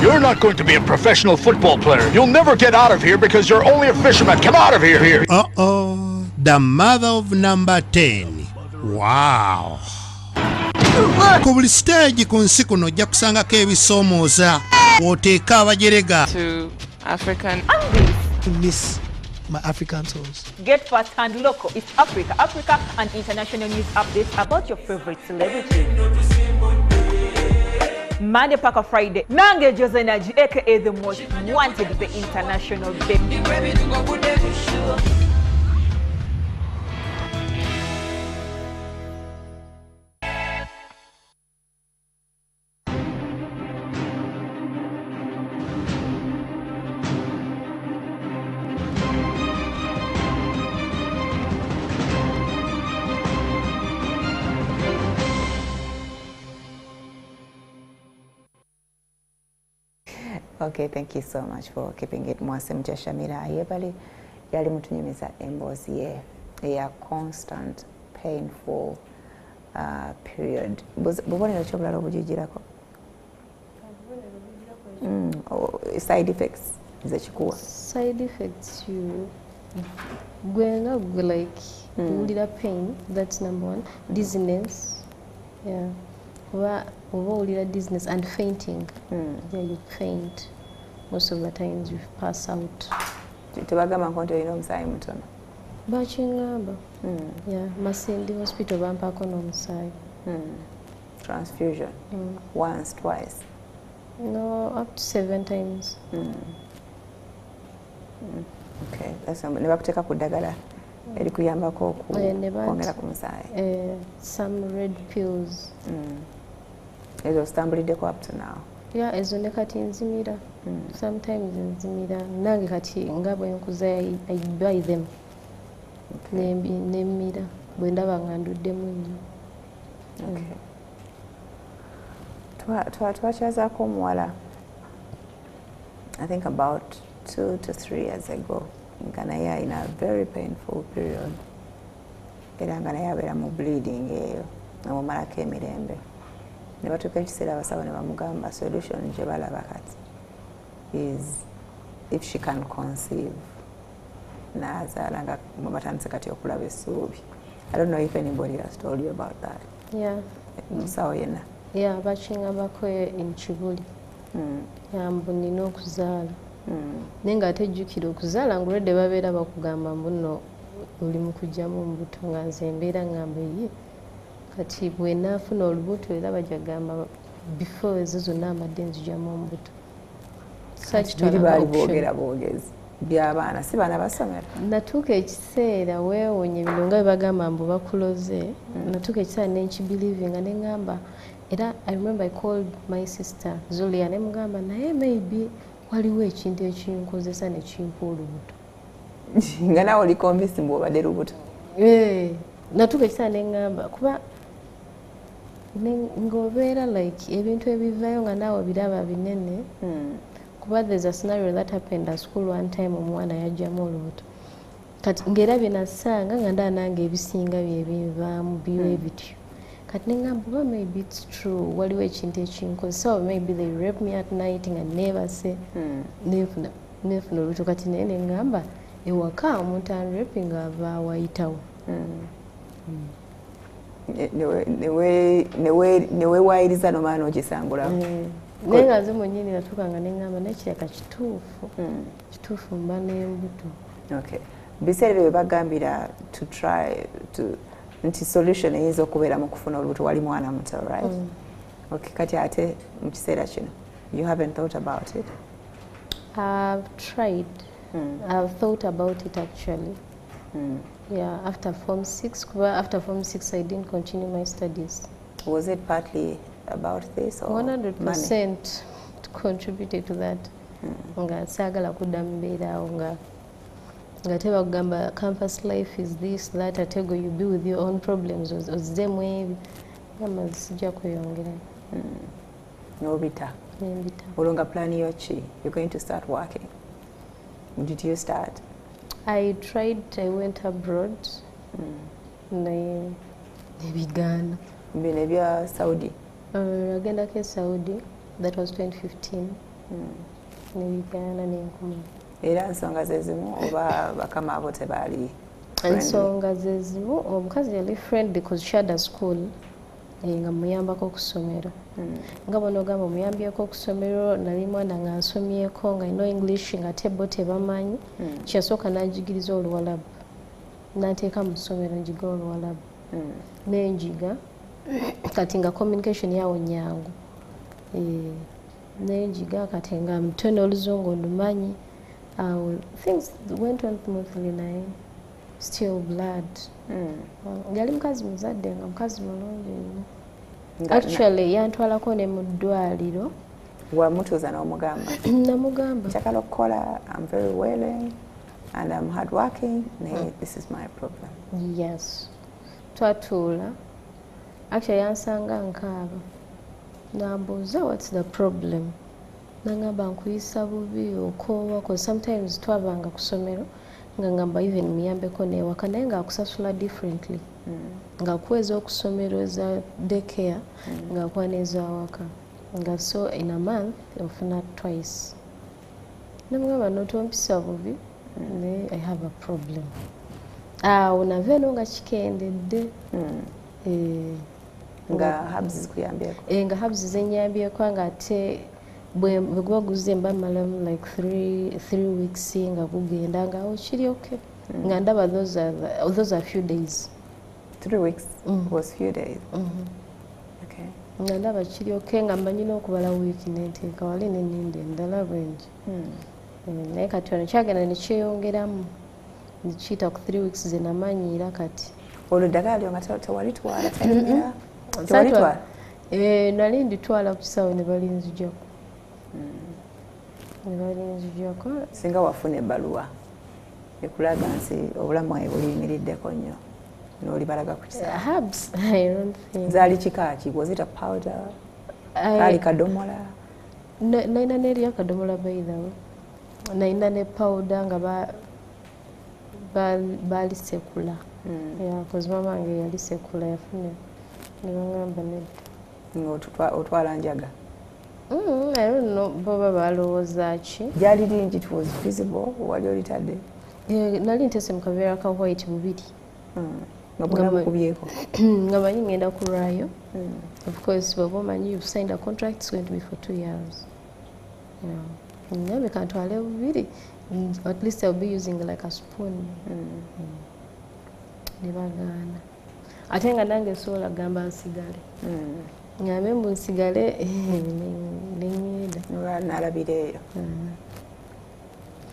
You're not going to be a professional football player. You'll never get out of here because you're only a fisherman. Come out of here. Uh-oh. The mother of number 10. Wow. Ku buli stage ku nsi kuno ojja kusangako ebisoomooza oteeka abajerega. To African Miss my African tours. Get first-hand local East Africa, Africa and international news updates about your favorite celebrities. Monday Packer Friday. Nange Jose Naji, aka the most wanted, the international baby. Okay, thank you so much for keeping it. Mwasuze Mutya Shamilah Ayebale yali mutunyumiza emboozi ye eya constant painful period. Bubonero ki obulala obugijirako? Side effects zekikuwa? Side effects you going up like ulira pain, that's number one. Dizziness, yeah. Ulira dizziness and fainting. Yeah, you faint. Most of the times you pass out. Tebagamba nkonto olina omusaayi mutono? Bakingamba. Yeah, Masindi hospital bampako n'omusaayi. Transfusion? Once, twice? No, up to 7 times. Okay, ne bakuteeka ku ddagala erikuyambako okwongera ku musaayi? Some red pills. Ezo zitambuliddeko up to now? Yeah, ezo ne kati nzimira. Sometimes nzimira. Nange kati nga bwe nkuza I buy them. Nemmira bwe ndaba nga nduddemu nnyo. Twakyazaako omuwala I think about 2 to 3 years ago nga naye alina a very painful period era nga naye abeera mu bleeding eyo namumalako emirembe ne batuuka ekiseera abasawo ne bamugamba solution gye balaba kati is if she can conceive n'azaala nga batandise kati okulaba essuubi. I don't know if anybody has told you about that. Yeah. Musawo yenna? Yeah, bakingambako in Kibuli. Mbu nina okuzaala. Naye nga ate jjukira okuzaala ngulwadde babeera bakugamba mbu nno oli mu kujjamu ombuto nga nze mbeera ngamba ye kati bwe naafuna olubuto era bajagamba before ezo zonna amadde nzijjamu ombuto. Biri baali boogera boogezi by'abaana si baana basomera? Natuuka ekiseera weewonye bino nga bebagamba mbu bakuloze. Natuuka ekiseera nenkibelievinga ne ngamba era I remember I called my sister Zulia ne mugamba naye maybe waliwo ekintu ekinkozesa ne kimpa olubuto. Nga nawe oli convinced mbu obadde lubuto? Natuuka ekiseera ne ngamba kuba ng'obeera like ebintu ebivaayo nga naawe biraba binene. Kuba there's a scenario that happened at school one time omwana yajjamu olubuto kati ng'erabye nasanga nga ndaba nange ebisinga bye binvaamu biwe bityo kati nengamba oba maybe it's true waliwo ekintu ekinkozesa or maybe they rape me at night nga neebase neefuna olubuto kati naye nengamba ewaka omuntu anrape nga ava awayitawo. Neweewayiriza n'omwana ogisangulawo? Naye nga nze mwennyini natuuka nga nengamba naye kiraka kituufu mba n'embuto. Okay. Biseera bye bagambira to try to nti solution eyinza okubeera mu kufuna olubuto wali mwana muto, right? Okay, kati ate mu kiseera kino you haven't thought about it? I've tried I've thought about it actually. Yeah, after Form 6, after Form 6 I didn't continue my studies. Was it partly about this or 100% contributed to that. Nga sagala kudda mbeerawo nga teba kugamba campus life is this that atego you be with your own problems ozzemu ebi gamba sijja kweyongera. Nobita. Nembita. Olonga plan yochi. You're going to start working. Did you start? I went abroad. Naye nebigaana. Bino ebya Saudi. Agendako e Saudi. That was 2015. Nebigaana nenkuma. Era nsonga ze zimu oba bakama abo tebaali? Ensonga ze zimu omukazi yali friend because she had a school nga muyambako ku ssomero. Nga bano ogamba omuyambyeko okusomero nali mwana nga nsomyeko nga ino English nga tebo tebamanyi kyasooka nanjigiriza Oluwalabu nanteeka mu ssomero njiga Oluwalabu nenjiga kati nga communication yawo nyangu nenjiga kati nga mutone Oluzungu ndumanyi. Things went on smoothly naye still blood. Yali mukazi muzadde nga mukazi mulungi nnyo. Actually yantwalako ne mu ddwaliro. Wamutuuza n'omugamba? Namugamba. Nkyagala okukola, I'm very willing and I'm hard working, naye this is my problem. Yes. Twatuula. Actually yansanga nkaaba. Nambuuza what's the problem? Nangamba nkuyisa bubi okoowa cause sometimes twabanga ku ssomero nga ngamba even muyambeko n'ewaka naye nga akusasula differently. Nga kuweza okusomero eza daycare nga kwaneza awaka. Nga so in a month ofuna twice. Namugamba notompisa bubi naye I have a problem. Naveno nga kikendedde. Nga habs zikuyambyeko? Nga habs zenyambyeko nga ate bwe guba guze mba malamu like 3 weeks nga kugenda nga okiri okay. Nga ndaba those are few days. 3 weeks was few days. Okay. Nga ndaba kiri okay nga mbanyina okubala week nenteeka wali neninde endala bwengi. Naye kati wano kyagenda nekyeyongeramu nekiyita ku 3 weeks ze namanyiira kati. Olwo eddagala lyo nga tewalitwala tayogera? Tewalitwala? Nali nditwala ku kisawo ne balinzijako. Singa wafuna ebbaluwa ekulaga nti obulamu bwawe buliyimiriddeko nnyo n'olibalaga ku kisawo? Herbs, I don't think. Zaali kikaaki? Was it a powder? Kaali kadomola? Nalina n'eri akadomola by the way. Nalina ne powder nga baalisekula. Cause mama wange yalisekula yafuna ne bangamba nedda. Otwala njaga? I don't know boba balowooza ki. Gyali lingi it was visible wali olitadde? Nali ntese mu kaveera ka white bubiri. Nga bwona bukubyeko? Nga manyi ngenda kulwayo. Of course bw'oba omanyi you've signed a contract, it's going to be for 2 years. Nyambe kantwale bubiri. At least I'll be using like a spoon. Ne bagaana. Ate nga nange sobola gamba nsigale. Ngambe mbu nsigale nenyeda. Nalabira eyo.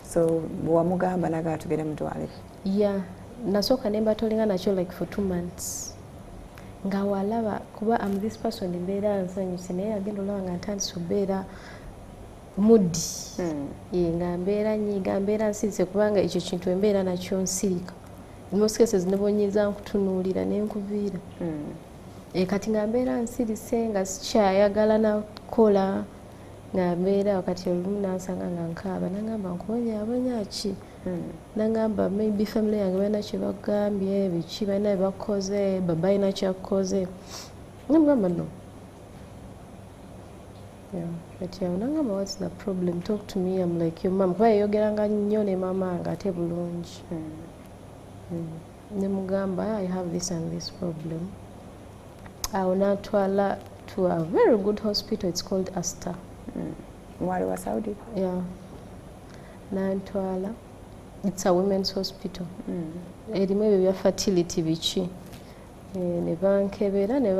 So bwamugamba naga tugere mutwale? Yeah. Nasooka ne mbatolinga nakyo like for 2 months. Nga walaba kuba I'm this person embeera nsanyuse naye agenda olaba nga ntandise obeera mudi. Nga mbeera nyiga mbeera nsirise kubanga ekyo kintu embeera nakyo nsirika. In most cases nebonyiza nkutunuulira nenkuviira. Kati nga mbeera nsirise nga sikyayagala nakola nga mbeera wakati olumu nansanga nga nkaaba nangamba nkubonyaabonya ki? Nangamba maybe family yange balina kye bagambye biki balina bye bakoze baba alina kyakoze. Namugamba no. But yeah, nangamba what's the problem? Talk to me. I'm like your mom. Kuba yayogeranga nnyo ne mama nga ate bulungi. Nemugamba I have this and this problem. Natwala to a very good hospital. It's called Asta. Mwali wa Saudi? Yeah. Nantwala. It's a women's hospital. Erimu ebyo bya fertility biki. Ne bankebera ne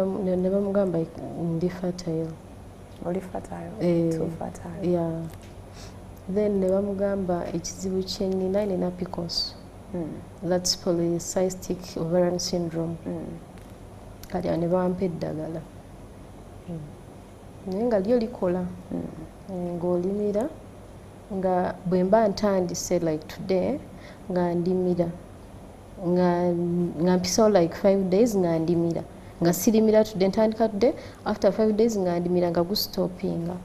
bamugamba ndi fertile. Oli fertile? Too fertile? Yeah. then ne bamugamba ekizibu kyenina nina PCOS. That's polycystic ovarian syndrome. Kati ne bampa eddagala. Naye nga lyo likola. Ng'olimira nga bwe mba ntandise like today nga ndimira nga mpisawo like 5 days nga ndimira nga sirimira today ntandika today after 5 days nga ndimira nga gustopinga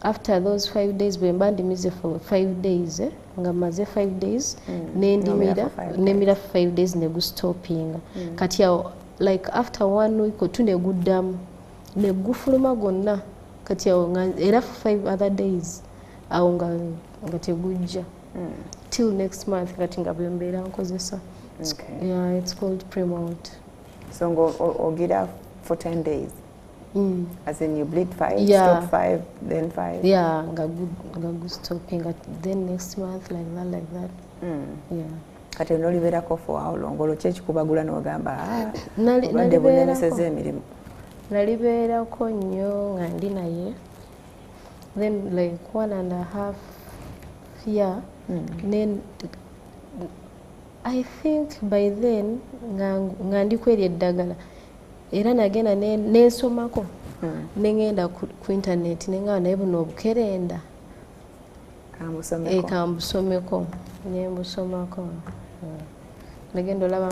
after those 5 days bwe mba ndimize for 5 days nga maze 5 days nendimira nemira for 5 days ne gustopinga kati yawo like after 1 week or 2 ne guddamu ne gufuluma gonna kati yawo era for 5 other days awo nga tegujja till next month kati nga bwe mbeera nkozesa. Yeah, it's called Premort. So or get up for 10 days. As in you bleed 5, yeah. Stop 5, then 5. Yeah, nga good stopping then next month like that. Yeah. Kati noliberako for how long? Olwo kyekikubagula n'ogamba obadde bunnemeseza emirimu. Nalibeerako nnyo nga ndi naye. Then like 1.5 year. Then I think by then nga ndi kweri eddagala era nagenda nensomako nengenda ku internet nenga naye buno obukerenda kambusomeko nembusomako negenda olaba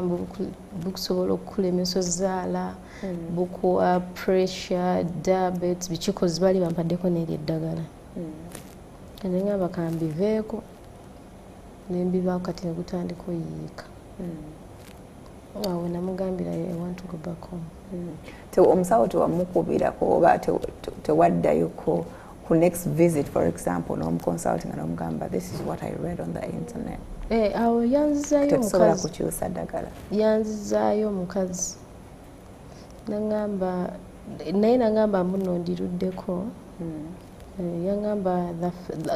bukusobola okukulemesa ozaala bukuwa pressure diabetes bikikozi bali bampaddeko n'eri eddagala nengamba kambiveeko nembivaako kati negutandika oyiika awo namugambira I want to go back home. Omusawo tewamukubirako oba tewaddayoko ku next visit for example n'omuconsulting n'omugamba this is what I read on the internet. Awo yanzizaayo tetusobola kukyusa ddagala. Yanzizaayo omukazi nangamba naye nangamba muno ndiruddeko yangamba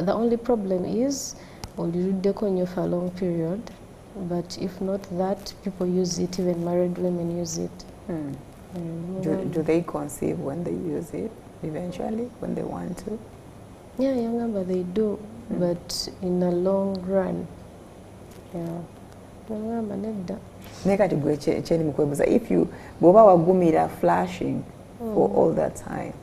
the only problem is oliruddeko nnyo for a long period but if not that people use it, even married women use it. Do they conceive when they use it eventually when they want to? Yeah, yangamba they do but in a long run. Yeah. Yangamba nedda. Nekati gwe kyeni mukwebuza if you bwoba wagumira flashing for all that time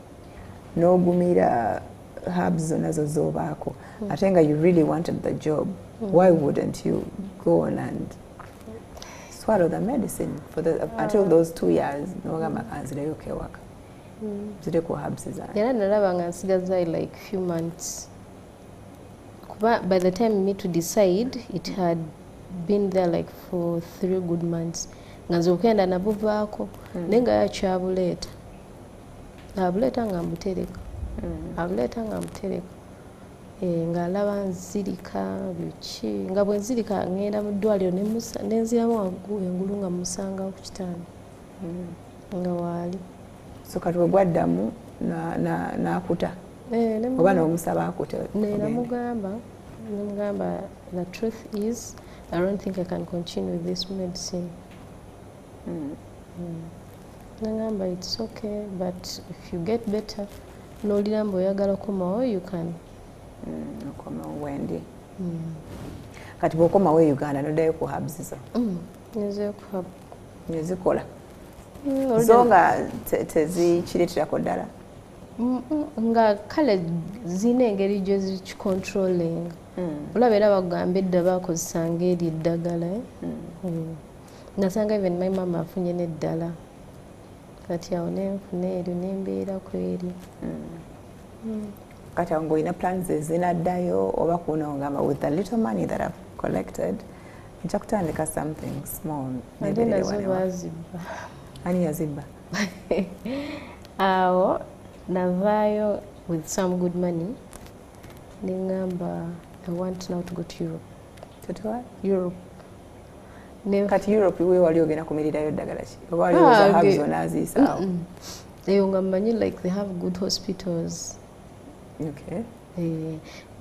n'ogumira herbs nazo zobaako ate nga you really wanted the job why wouldn't you go on and swallow the medicine for until those 2 years n'ogamba kanzireyo kewaka zireko herbs zange era nalaba nga nsigazayo like few months kuba by the time me to decide it had been there like for 3 good months nga nze okugenda nabuvaako naye nga yakyabuleeta abuleeta nga mbutereka abuleeta nga mbutereka ng'alaba nzirika biki nga bwe nzirika ngenda mu ddwaliro nenziramu waggulu engulu nga musangawo ku kitanda nga waali so kati bwe gwaddamu n'akuta oba n'omusaba akute namugamba the truth is I don't think I can continue with this medicine. Nangamba it's okay but if you get better n'olira mbu oyagala okomawo you can okomawo wendi kati bw'okomawo e Uganda n'oddayo ku herbs zo ngezeyo ku herb nezikola zo nga tezikireeterako ddala nga kale zirina engeri gye zikicontrolling olaba era bagamba edda bakozesanga eri eddagala nasanga even my mama afunye n'eddala kati awo nenfuna eryo nembeera kweri kati awo ng'olina plans ezinaddayo oba kunongamba with the little money that I've collected nja kutandika something small ate nazo bazibba ani yazibba awo navaayo with some good money nengamba I want now to go to Europe. Europe. Kati Europe we wali ogenda kumirirayo ddagala ki oba wali oza herbs onaziisaawo eyo nga mmanyi like they have good hospitals. Okay.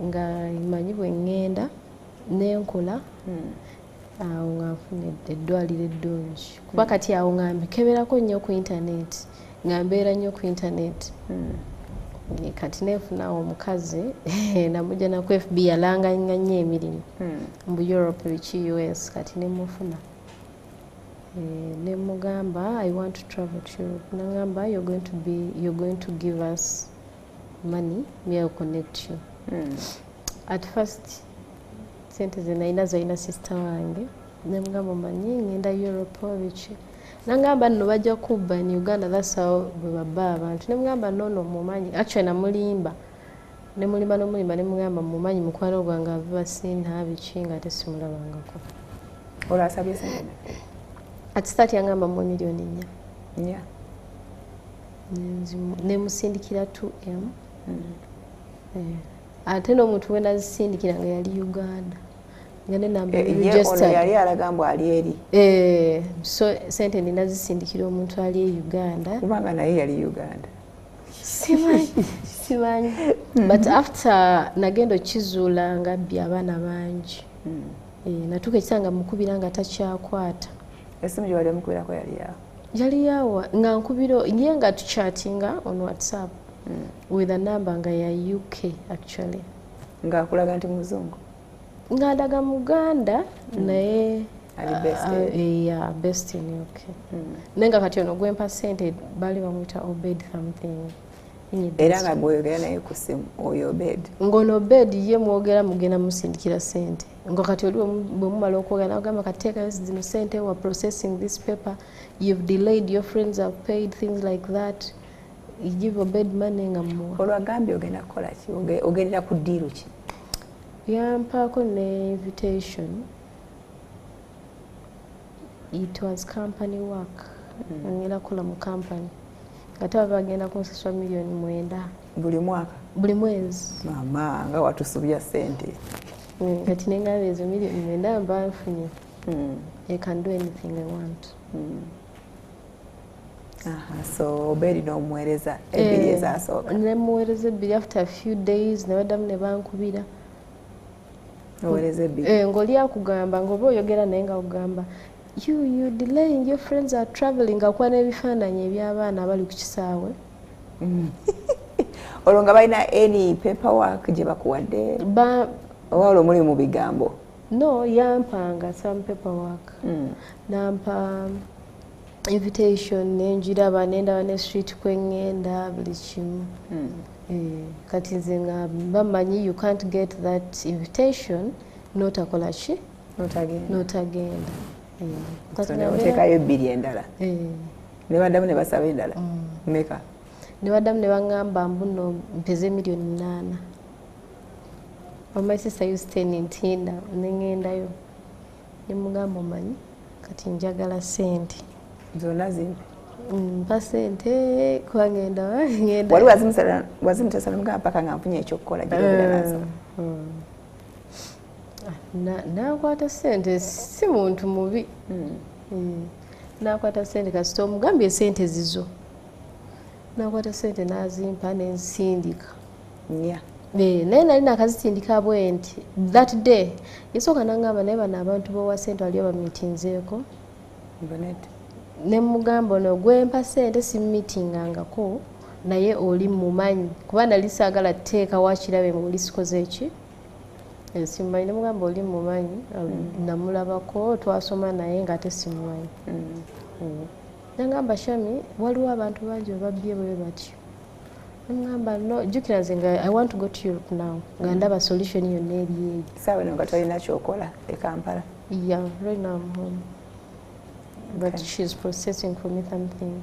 Nga mmanyi bwe ngenda nenkola awo nga nfuna eddwaliro eddungi kuba kati awo nga mbekeberako nnyo ku internet nga mbeera nnyo ku internet kati nefuna omukazi namujja na ku FB yalanganya nnyo emirimu mu Europe biki US kati nemufuna nemugamba I want to travel to Europe nangamba you're going to give us money me will connect you at first sente zenaina zaina sister wange nemugamba manyi ngenda Europe biki nangamba nno bajja kubba in Uganda that's how baba abantu nemugamba nono mumanyi actually namulimba nemugamba mumanyi mukwano gwange ava sinha biki nga tesimulabangako olasabye sente at start yangamba mu milioni 4 yeah nemusindikira 2M ate n'omuntu we nazisindikira nga yali Uganda ngane namba register yali alagambwa ali eri so sente ninazisindikira omuntu ali Uganda kubanga naye yali Uganda simanyi but after nagendo kizuula nga abaana bangi natuka ekisanga mukubira nga takyakwata esimu gye wali mukubirako yali yawa nga nkubiro ye nga tuchattinga on WhatsApp with a number nga ya UK actually nga akulaga nti muzungu nga ndaga Muganda naye ali best in UK nenga kati ono gwempa sente bali bamwita Obed something era nga bwogera naye ku simu oyo Obed ngono Obed ye mwogera mugenda musindikira sente ngo kati oli bwe mumala okwogera nagamba kateeka zino sente wa processing this paper you've delayed your friends have paid things like that you give Obed money nga muwa olwagambye ogenda kukola ki ogendera ku ddiiro ki yampaako ne invitation it was company work ngenda kukola mu company ate bagenda kunsasula milioni 9 buli mwaka buli mwezi mama nga watusubya sente kati nengabe ezo milioni 9 mba nfunye I can do anything I want so Obedi n'omuweereza ebbiri ezasooka nemuweereza ebbiri after a few days nebaddamu ne bankubira oweereza ebbiri ng'oli akugamba ng'oba oyogera naye nga kugamba you delaying your friends are traveling akuwa n'ebifaananyi eby'abaana abali ku kisaawe olwo nga balina any paperwork gye bakuwadde oba olwo muli mu bigambo no yampanga some paperwork nampa invitation nenjiraba nendaba ne street kwengenda buli kimu kati nze nga bamanyi you can't get that invitation notakola ki notagenda oteekayo ebbiri endala ne baddamu ne basaba endala meka ne baddamu ne baŋŋamba mbuno mpeze milioni 8 my sister used to stay in Ngenda nengendayo nemugamba omanyi kati njagala sente zonna zimbi mpa sente kwangenda wali wazimutesa nemugamba paka nga nfunye ekyokukola gyogera nazo nakwata sente si muntu mubi nakwata sente kasita omugambye sente zizo nakwata sente nazimpa nensindika naye nali nakazitindika bwe nti that day yesooka nangamba naye bano abantu bowa sente wali bamitinzeeko nemugamba ono gwempa sente simumitingangako naye oli mumanyi kuba nali saagala teeka wakirabe ng'oli sikoze eki simumanyi nemugamba oli mumanyi namulabako twasoma naye nga ate simumanyi nangamba Shami waliwo abantu bangi babbye bwe batyo nemugamba no jjukira nze nga I want to go to Europe now nga ndaba solution yonna eri eri saawe nga tolina kyokola e Kampala right now I'm home but she's processing for me something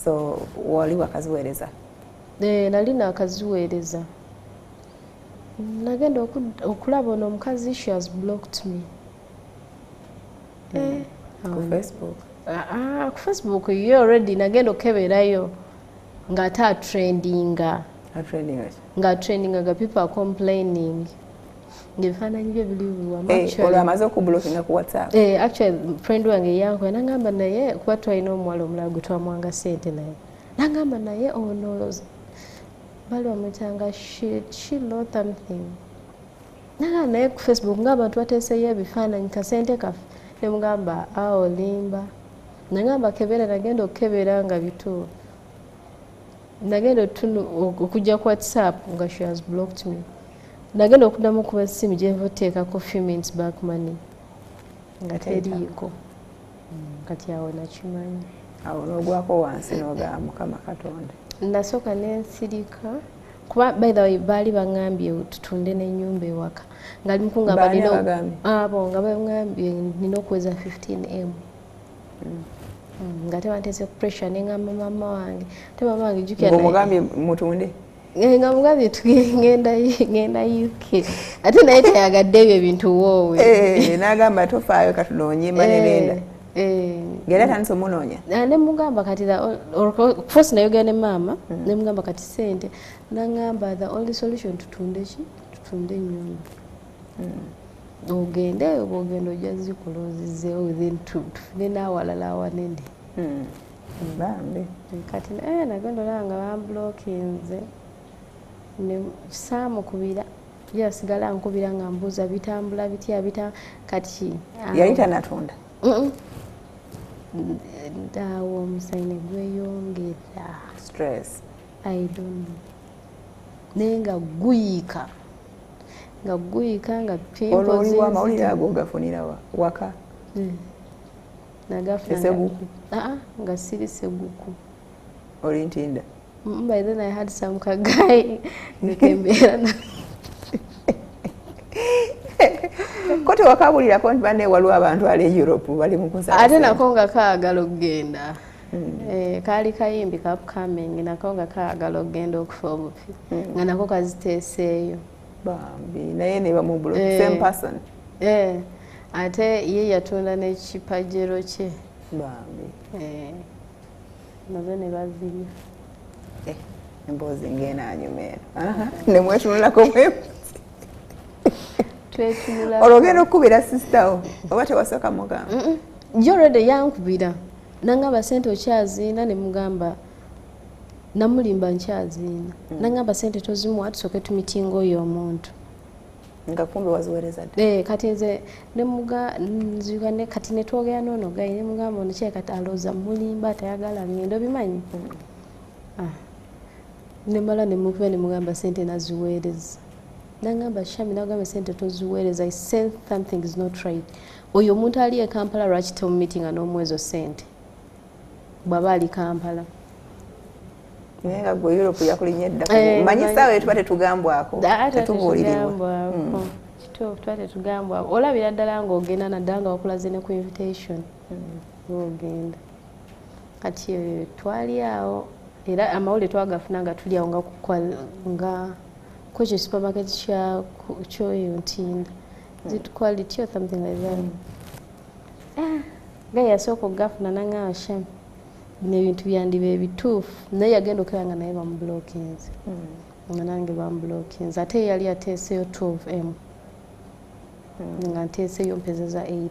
so wali wakaziweereza nali nakaziweereza nagenda okulaba ono omukazi she has blocked me ku Facebook ku Facebook yo already nagenda okeberayo nga ate trendinga nga people are complaining ngebifaananyi bye bili olwo amaze okubulookinga ku WhatsApp actually friend wange yankoya nangamba naye kuba twalina omuwala omulala gwe twamwanga sente naye nangamba naye ono bali bamwetanga she know something nangamba naye ku Facebook ng'abantu bateeseyo ebifaananyi kasente kafe nemugamba olimba nangamba kebera nagenda okukebera nga bituufu nagenda okujja ku WhatsApp nga she has blocked me. Nagenda okuddamu kuba ssimu gyeva oteekako few minutes back money nga teriiko. Kati awo nakimanyi. Awo n'ogwako wansi n'ogamba Mukama Katonda. Nasooka n'ensirika kuba by the way baali baŋŋambye tutunde n'ennyumba ewaka nga ali mukungamba abo nga baŋŋambye nina okuweza 15M. Nga tebanteese pressure neŋŋamba mama wange te mama wange jjukira ng'omugambye mutunde nga mugambye ngenda UK ate naye tayagadde ebyo ebintu woowe n'agamba tofaayo katunoonye manenenda ngera tandise omunoonya ne mugamba kati first nayogera ne maama ne mugamba kati sente naŋŋamba the only solution tutunde ennyumba ogende oba ogenda ojja zikuloozizeewo within tufune n'awalala awanene bambi kati nagenda olaba nga bambulookinze ne saamukubira yasigala nkubira nga mbuuza bitambula bitya kati yali tanatunda awo omusayine gweyongera stress I don't know naye nga guyiika nga olwoliwa amawulire ago gafunira waka nagafuna nga siri seguku oli ntinda by then I had some guy nikembeera kote wakabulirako nti banne waliwo abantu ali Europe bali mu kusaba ate nako nga kaagala okugenda kaali kayimbi ka upcoming nako nga kaagala okugenda okufa obufi nga nako kaziteeseeyo bambi naye ne bamubula same person ate ye yatunda n'ekipajero kye bambi nazo ne bazirya emboozi ng'enaanyumeera nemwetunulako mwebuzi olwogenda okukubira sisitawo oba tewasooka mugamba jorede yankubira nangamba sente okyaziina ne mugamba namulimba nkyaziina nangamba sente tozimuwa tusooke tumitinga oyo omuntu nga kumbe waziweereza dda kati nze nzikane kati netwogera noono gayi ne mugamba ono kye kati alooza mulimba tayagala ngendo bimanyi nemala nemukuba ne mugamba sente naziweereza nangamba Shami nagamba sente toziweereza I sense something is not right oyo omuntu ali e Kampala lwaki tomumitinga n'omwezo sente bw'aba ali Kampala naye nga gwe Europe yakulinnya edda manyi saawa tuba tetugambwako tetubuulirirwa kituufu tuba tetugambwako olabira ddala ng'ogenda naddala nga wakulaze ne ku invitation ogenda kati twali awo era amawulire twagafuna nga tuli awo nga kwekyo supermarket kyoyo ntinda is it quality or something like that gayi yasooka okugafuna nangamba Shami bino ebintu byandiba ebituufu naye yagenda okera nga naye bamubulookinze nga nange bamubulookinze ate yali ateeseyo 12M nga nteeseyo mpezeza 8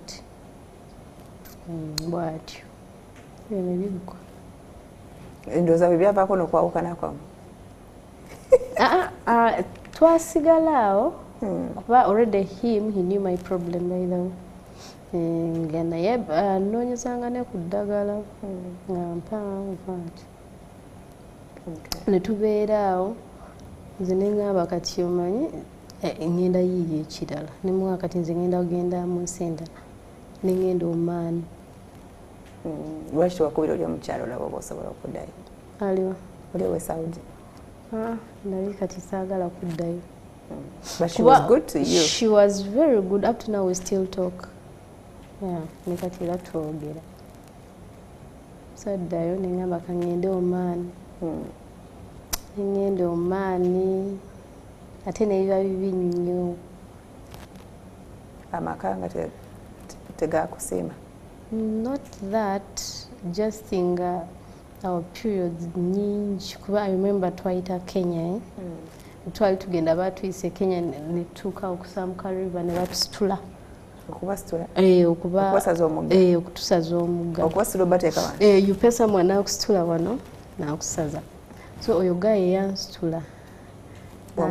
bwatyo ebyo nebiggwa endowooza bwe byavaako n'okwawukana kwamu twasigala awo kuba already he knew my problem by the way nga naye anoonyezanga ne ku ddagala nga mpanvu ati ne tubeera awo nze ne ngamba kati omanyi ngenda yiiyo ekirala ne muwa kati nze ngenda kugenda mu nsi endala ne ngenda omaani lwaki tewakubira oli omukyalo olaba oba osobola okuddayo aliwa oli owe Saudi nali kati saagala kuddayo but she was good to you she was very good up to now we still talk ne kati era twogera saddayo nengamba kangende omaani nengende omaani ate nebiba bibi nnyo amaka nga tegakusiima not that just nga our periods nyingi kuba I remember twayita Kenya twali tugenda batuyise Kenya netuuka okusamuka river ne batusitula okubasitula okutusaza omugga okubasitula obateeka wano you pay someone nakusitula wano nakusaza so oyo guy yansitula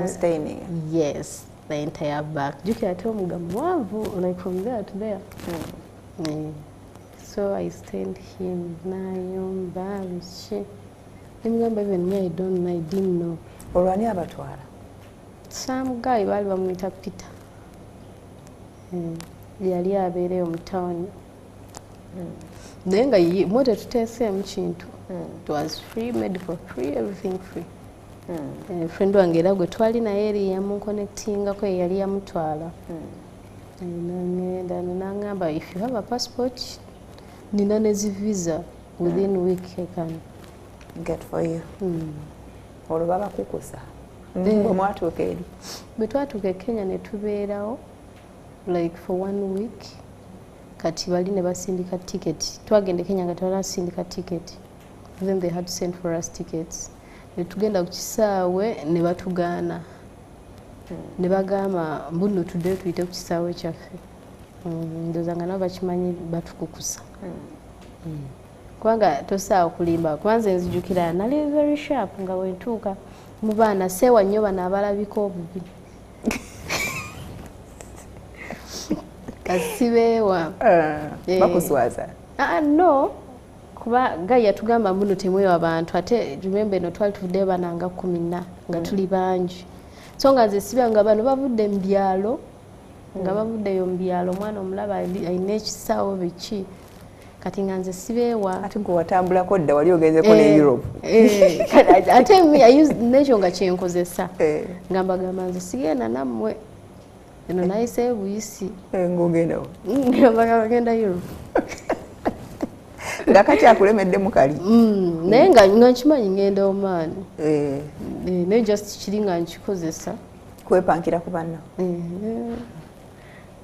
staining yes the entire back jukira ate omugga muwanvu like from there to there so I stained him nayomba biki Nemugamba even me I didn't know. Olwani abatwala? Some guy baali bamuyita Peter. Yali abeereyo mu town. Naye nga mo tetuteeseemu kintu. It was free, medical free, everything free. Friend wange era gwe twali naye eri yamunconnectingako yali yamutwala. Nangamba if you have a passport, nina nezi visa within week I can get for you. Olwo baba kukusa. Bwe mwatuuka eri? Bwe twatuuka e Kenya ne tubeerawo like for 1 week. Kati bali ne basindika ticket. Twagenda Kenya nga twasindika ticket. Then they had to send for us tickets. Ne tugenda ku kisaawe ne batugaana. Ne bagamba mbuno tudde tuyite ku kisaawe kyaffe. Ndowooza nga nabo bakimanyi batukukusa. Kubanga tosaawa kulimba. Kwanza nzijukira nali very sharp nga bwentuuka mu baana seewa nnyo bano abalabika obubi. Kasibeewa. Bakuswaza? No. Kuba Guy yatugamba mbuno temwewa abantu. Ate remember no twali tuvuddeyo bana nga 14 nga tuli bangi. So nga nze sibya nga bano bavudde mu byalo. Nga bavuddeyo mu byalo omwana omulaba alina ekisaawo biki. Kati nga nze sibeewa. Ate gwe watambulako dda wali ogenzeko ne Europe. Ate nekyo nga kyenkozesa. Nga mbagamba nze sigenda nammwe. Eno nayise buyisi. Ng'ogenda wa? Nga bagenda Europe. Nga kati akulemedde mu kali. Naye nga nkimanyi ngenda omaani. Naye just kiri nga nkikozesa. Kwepankira ku banno.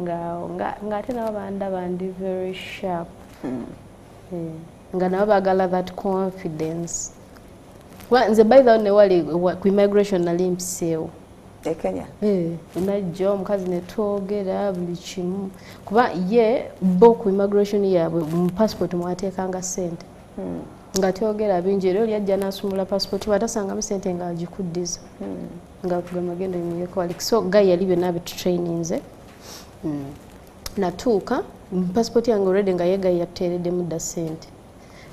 Nga ate nabo bandaba ndi very sharp. Nga nabo baagala that confidence. Nze by the way ne wali ku immigration nali mpiseewo. E Kenya? Najja omukazi ne twogera buli kimu. Kuba ye bo ku immigration yaabwe mu passport mwateekanga ssente. Nga twogera bingi era oli ajja n'asumula passport batasangamu ssente nga agikuddiza. Nga kugamba genda yimuyeko wali. So Guy yali byonna abitutraininze. Natuuka passport yange already nga ye Guy yateereddemu dda ssente.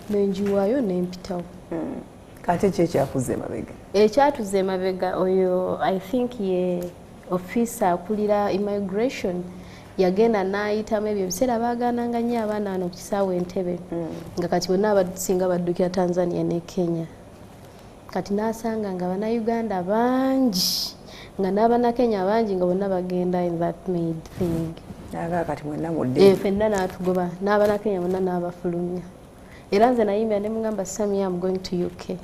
Nenjiwaayo nempitawo. Kati ki ekyakuza emabega? Ekyatuza emabega oyo I think ye officer akulira immigration yagenda n'ayitamu ebyo ebiseera baagaananga nnyo abaana wano ku kisaawe Entebbe. Nga kati bonna abasinga baddukira Tanzania ne Kenya. Kati n'asanga nga Bannayuganda bangi nga n'Abannakenya bangi nga bonna bagenda in that made thing. Kati mwenna mudde. Ffenna n'atugoba n'Abannakenya bonna n'abafulumya. Era nze nayimbya ne mugamba Sammy I'm going to UK.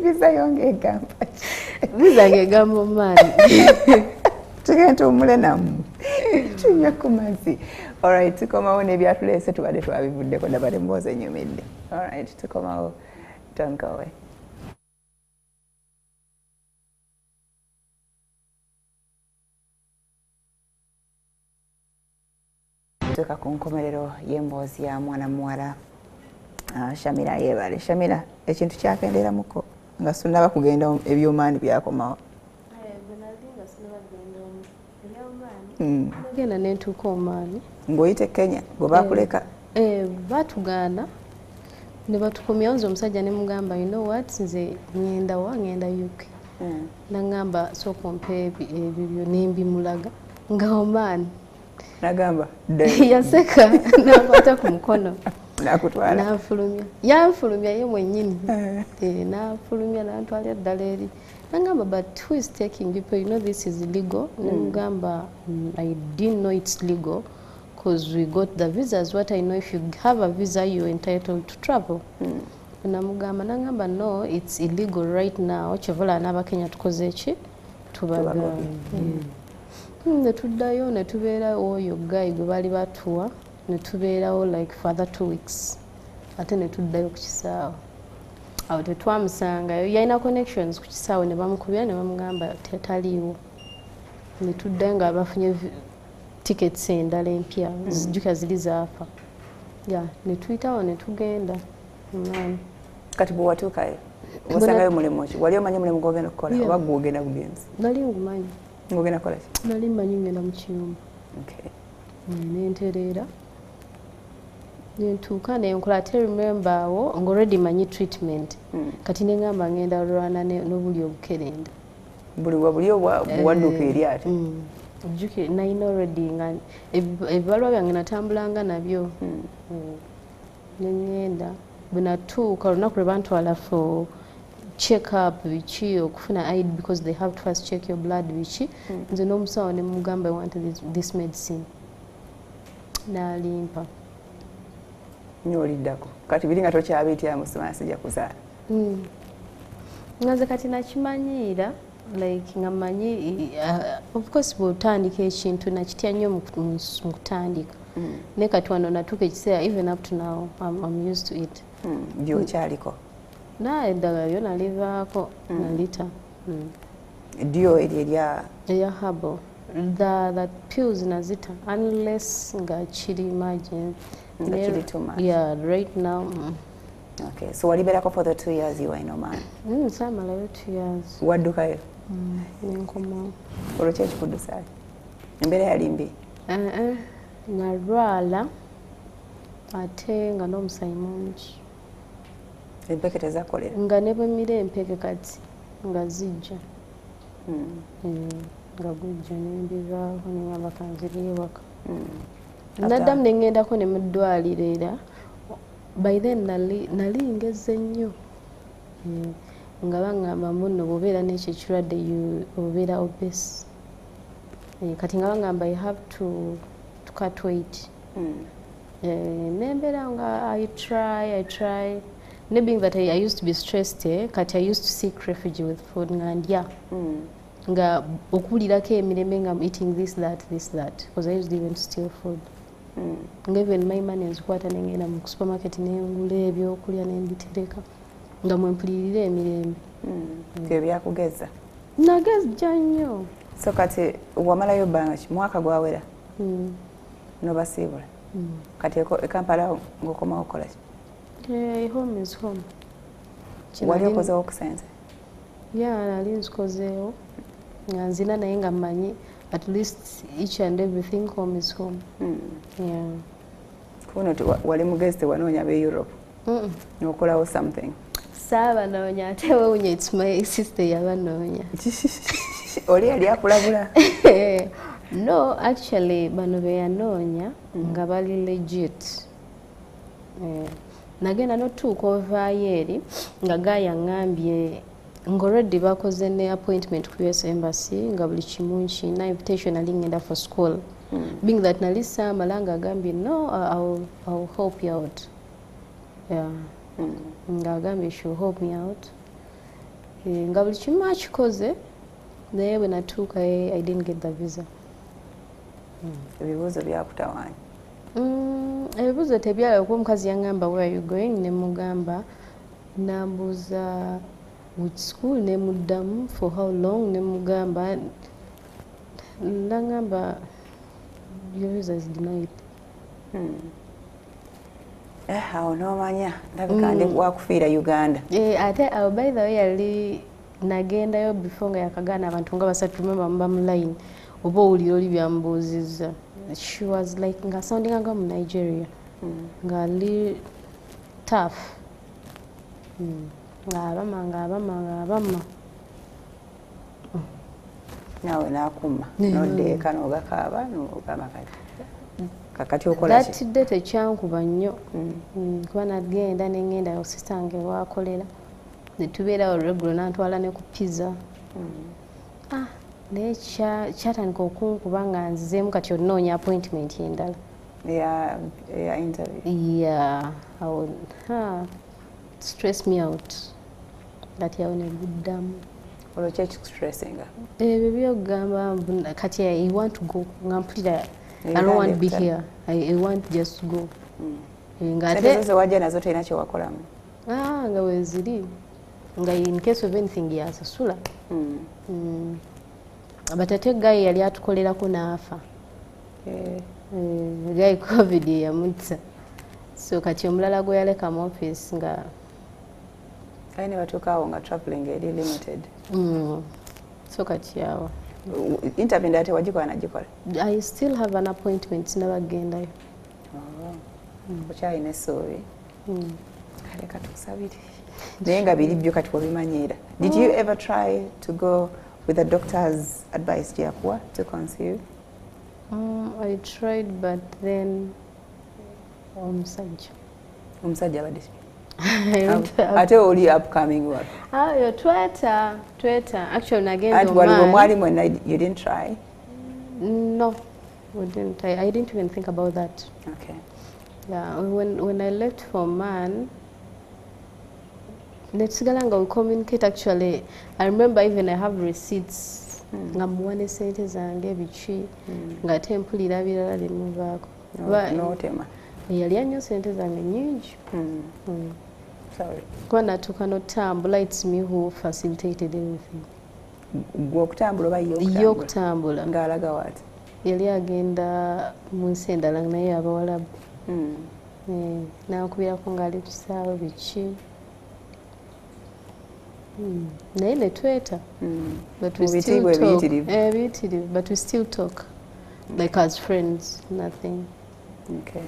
Visa yonge egamba. Visa ngegamba omaani. Tugenda omule namu. Tunywe ku mazzi. Alright, tukomawo n'ebyatuleese tubadde twabivuddeko ndabadde mboozi enyumidde. Alright, tukomawo. Don't go away. Tuka ku nkomerero y'emboozi ya mwana muwala Shamilah Ayebale. Shamilah, ekintu kyakenderamuko nga sunnaba kugenda eby'omaani byakomawo. Nagenda nentuuka omaani. Ng'oyite Kenya gwe baakuleka? Baatugaana ne batukomyawo nze omusajja ne mugamba you know what nze ngenda UK. Nangamba sooka ompe ebyo nembimulaga nga omaani. Nagamba yaseka n'akwata ku mukono. Nakutwala. N'afulumya. Yanfulumya ye mwennyini. N'afulumya n'antwalira ddala eri. Nangamba but who is taking people? You know this is illegal. Nangamba I didn't know it's legal because we got the visas. What I know, if you have a visa you're entitled to travel. Namugamba nangamba no, it's illegal right now. Kyovola n'Abakenya tukoze ki? Tubaga. Ne tuddayo ne tubeerawo oyo Guy gwe baali batuwa ne tubeerawo like for other 2 weeks. Ate ne tuddayo ku kisaawe. Awo tetwamusangayo yalina connections ku kisaawe ne bamukubira ne bamugamba tetaliiwo. Ne tuddayo nga bafunye tickets endala empya zijjuka ziri zaafa. Ne tuyitawo ne tugenda. Kati bwe watuukayo osangayo mulimu ki? Wali omanyi mulimu gw'ogenda kukola oba gw'ogenda bugenzi? Nali ngumanyi. Ng'ogenda kukola ki? Nali mmanyi ngenda mu kiyumba. Nentereera nentuuka nenkola ate remember awo ng'already manyi treatment kati neŋŋamba ngenda olwana n'obuli obukerenda buli wadduuka eri ate ojjukire nalina already nga ebibalwa byange natambulanga nabyo neŋŋenda bwe natuuka olunaku lwe bantwala for check up biki okufuna ID because they have to first check your blood biki nze n'omusawo ne mugamba I want this medicine n'alimpa nyoliddako kati biri nga tokyabiyitira musomesa sijja kuzaala nga nze kati nakimanyiira like nga manyi of course bw'otandika ekintu nakitya nnyo mu kutandika naye kati wano natuuka ekiseera even up to now I'm used to it gyokyaliko naye eddagala lyo nalivaako nalita dio erya habo the pills nazita unless nga kiri emergency yeah right now okay so walibeerako for the 2 years you were in Oman samalayo 2 years waddukayo nenkomawo olwokyo ekikuddusaali embeera yali mbi nalwala ate nga n'omusayi mungi empeke tezakolera nga ne bwemira empeke kati nga zijja nga gujja nembivaako neŋamba kanziri ewaka naddamu neŋŋendako ne mu ddwaliro era by then nali ngeze nnyo nga baŋŋamba muno bw'obeera n'ekyo ekirwadde obeera obese kati nga baŋŋamba I have to cut weight nembeera nga I try being that I used to be stressed kati I used to seek refuge with food nga ndya nga okuwulirako emirembe nga I'm eating this that because I used to even steal food nga even my money nzikwata nengenda mu supermarket nengula ebyokulya nembitereka nga mwempulirira emirembe byakugeza nagezja nnyo so kati wamalayo bbanga ki mwaka gwawera nobasiibula kati ekampala ng'okomawo okola ki home is home wali okozeewo okusenze nali nzikozeewo nga nzina naye nga mmanyi at least each and everything home is home kuno wali mugezi tewanoonya be Europe nokolawo something saabanoonya ate wewunya it's my sister yabanoonya oli yali akulabula no actually bano beyanoonya nga bali legit nagenda notuuka ovaayo eri nga gayaŋŋambye ng'already bakoze ne appointment ku US Embassy nga buli kimu nkina invitation nali ngenda for school being that nali saamala nga agambye no I'll help you out nga agambye she'll help me out nga buli kimu akikoze naye bwe natuuka I didn't get the visa ebibuuzo byakutawaanya ebibuuzo tebyala kuba omukazi yaŋŋamba where are you going ne mugamba nambuuza which school ne muddamu for how long ne mugamba nangamba your visa is denied awo nomanya ndabika ndi wakufiira Uganda ate awo by the way yali nagendayo before nga yakagaana abantu nga basatu mba mu line oba owulira oli byambuuzizza she was like nga soundinga nga mu Nigeria nga ali tough nga abama nawe nakuma noddeeka nogakaaba nogamba kakati okola that day tekyankuba nnyo kuba nagenda neŋŋenda osistange wakolera netubeerawo regular nantwala ne ku pizza naye kyatandika okunkuba nga nzizeemu kati onoonya appointment endala ya interview stress me out kati yawo neguddamu olwo kyekikustressing ebyo byokugamba kati I want to go nga mpulira I don't want to be here I want just to go ngate wajja nazo tolina kyewakolamu nga weziri nga in case of anything yasasula batate gayi yali atukolerako n'afa gayi covid yamutsa so kati omulala gwe yaleka mu office nga kale ne batuukaawo nga traveling eri limited so kati yawo interview ndate wagikola nagikola I still have an appointment nabagendayo okyalina essuubi kale katusabire naye nga biri byo kati wabimanyiira. Did you ever try to go with the doctor's advice gye yakuwa to conceive? I tried, but then omusajja abadde ate oli upcoming what? Tweta actually nagenda and waliwo mwali mwenna you didn't try? No, we didn't. I didn't even think about that. Okay. Yeah, when I left for man, netsigala we communicate actually. I remember even I have receipts. Nga muwane sente zange biki nga tempulira birala limuvaako. N'otema. Yali annyo sente zange nyingi. Sorry. Kuba natuuka n'otambula, it's me who facilitated everything. Gwe okutambula oba ye okutambula. Ng'alaga waati? Yali agenda mu nsi endala naye Abawarabu. N'ankubirako ng'ali ku kisaawe biki. Naye ne tweta. But we still talk. But we still talk. Like as friends, nothing. Okay.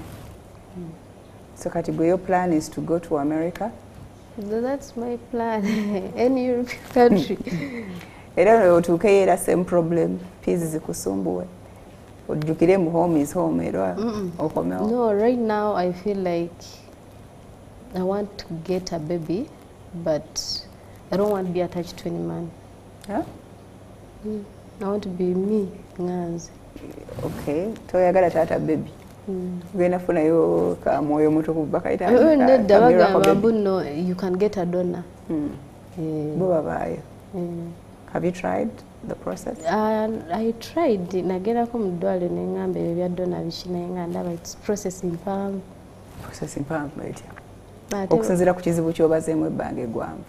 So kati gwe your plan is to go to America? That's my plan. Any European country. Era otuukeyo era same problem. Peace zikusumbuwe. Ojjukire mu home is home era okomewo. No, right now I feel like I want to get a baby, but I don't want to be attached to any man. Huh? I want to be me, Nganzi. Okay. Toyagala taata baby. Genda funayo ka mwoyo mutukuvu bakaita. Nedda bagamba mbuno you can get a donor. Bo babaayo. Have you tried the process? I tried. Nagerako mu ddwaliro ne ngamba ebyo bya donor biki naye nga ndaba it's processing mpanvu. Processing mpanvu etya? Okusinziira ku kizibu ky'obazeemu ebbanga eggwanvu.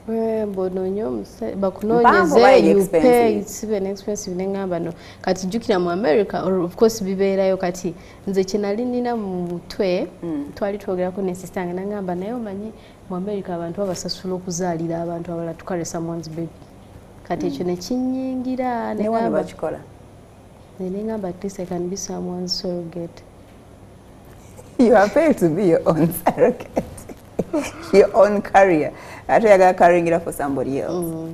Bw'onoonya bakunoonyeze you pay, it's even expensive ne ngamba no. Kati jjukira mu America of course bibeerayo kati nze kye nali nnina mu mutwe twali twogerako ne sister yange nangamba naye omanyi mu America abantu babasasula okuzaalira abantu abalala to carry someone's baby. Kati ekyo ne kinnyingira ne ngamba bakikola. Ne ngamba at least I can be someone's surrogate. You are paid to be your own surrogate. Your own career. Ate yagala carrying it up for somebody else.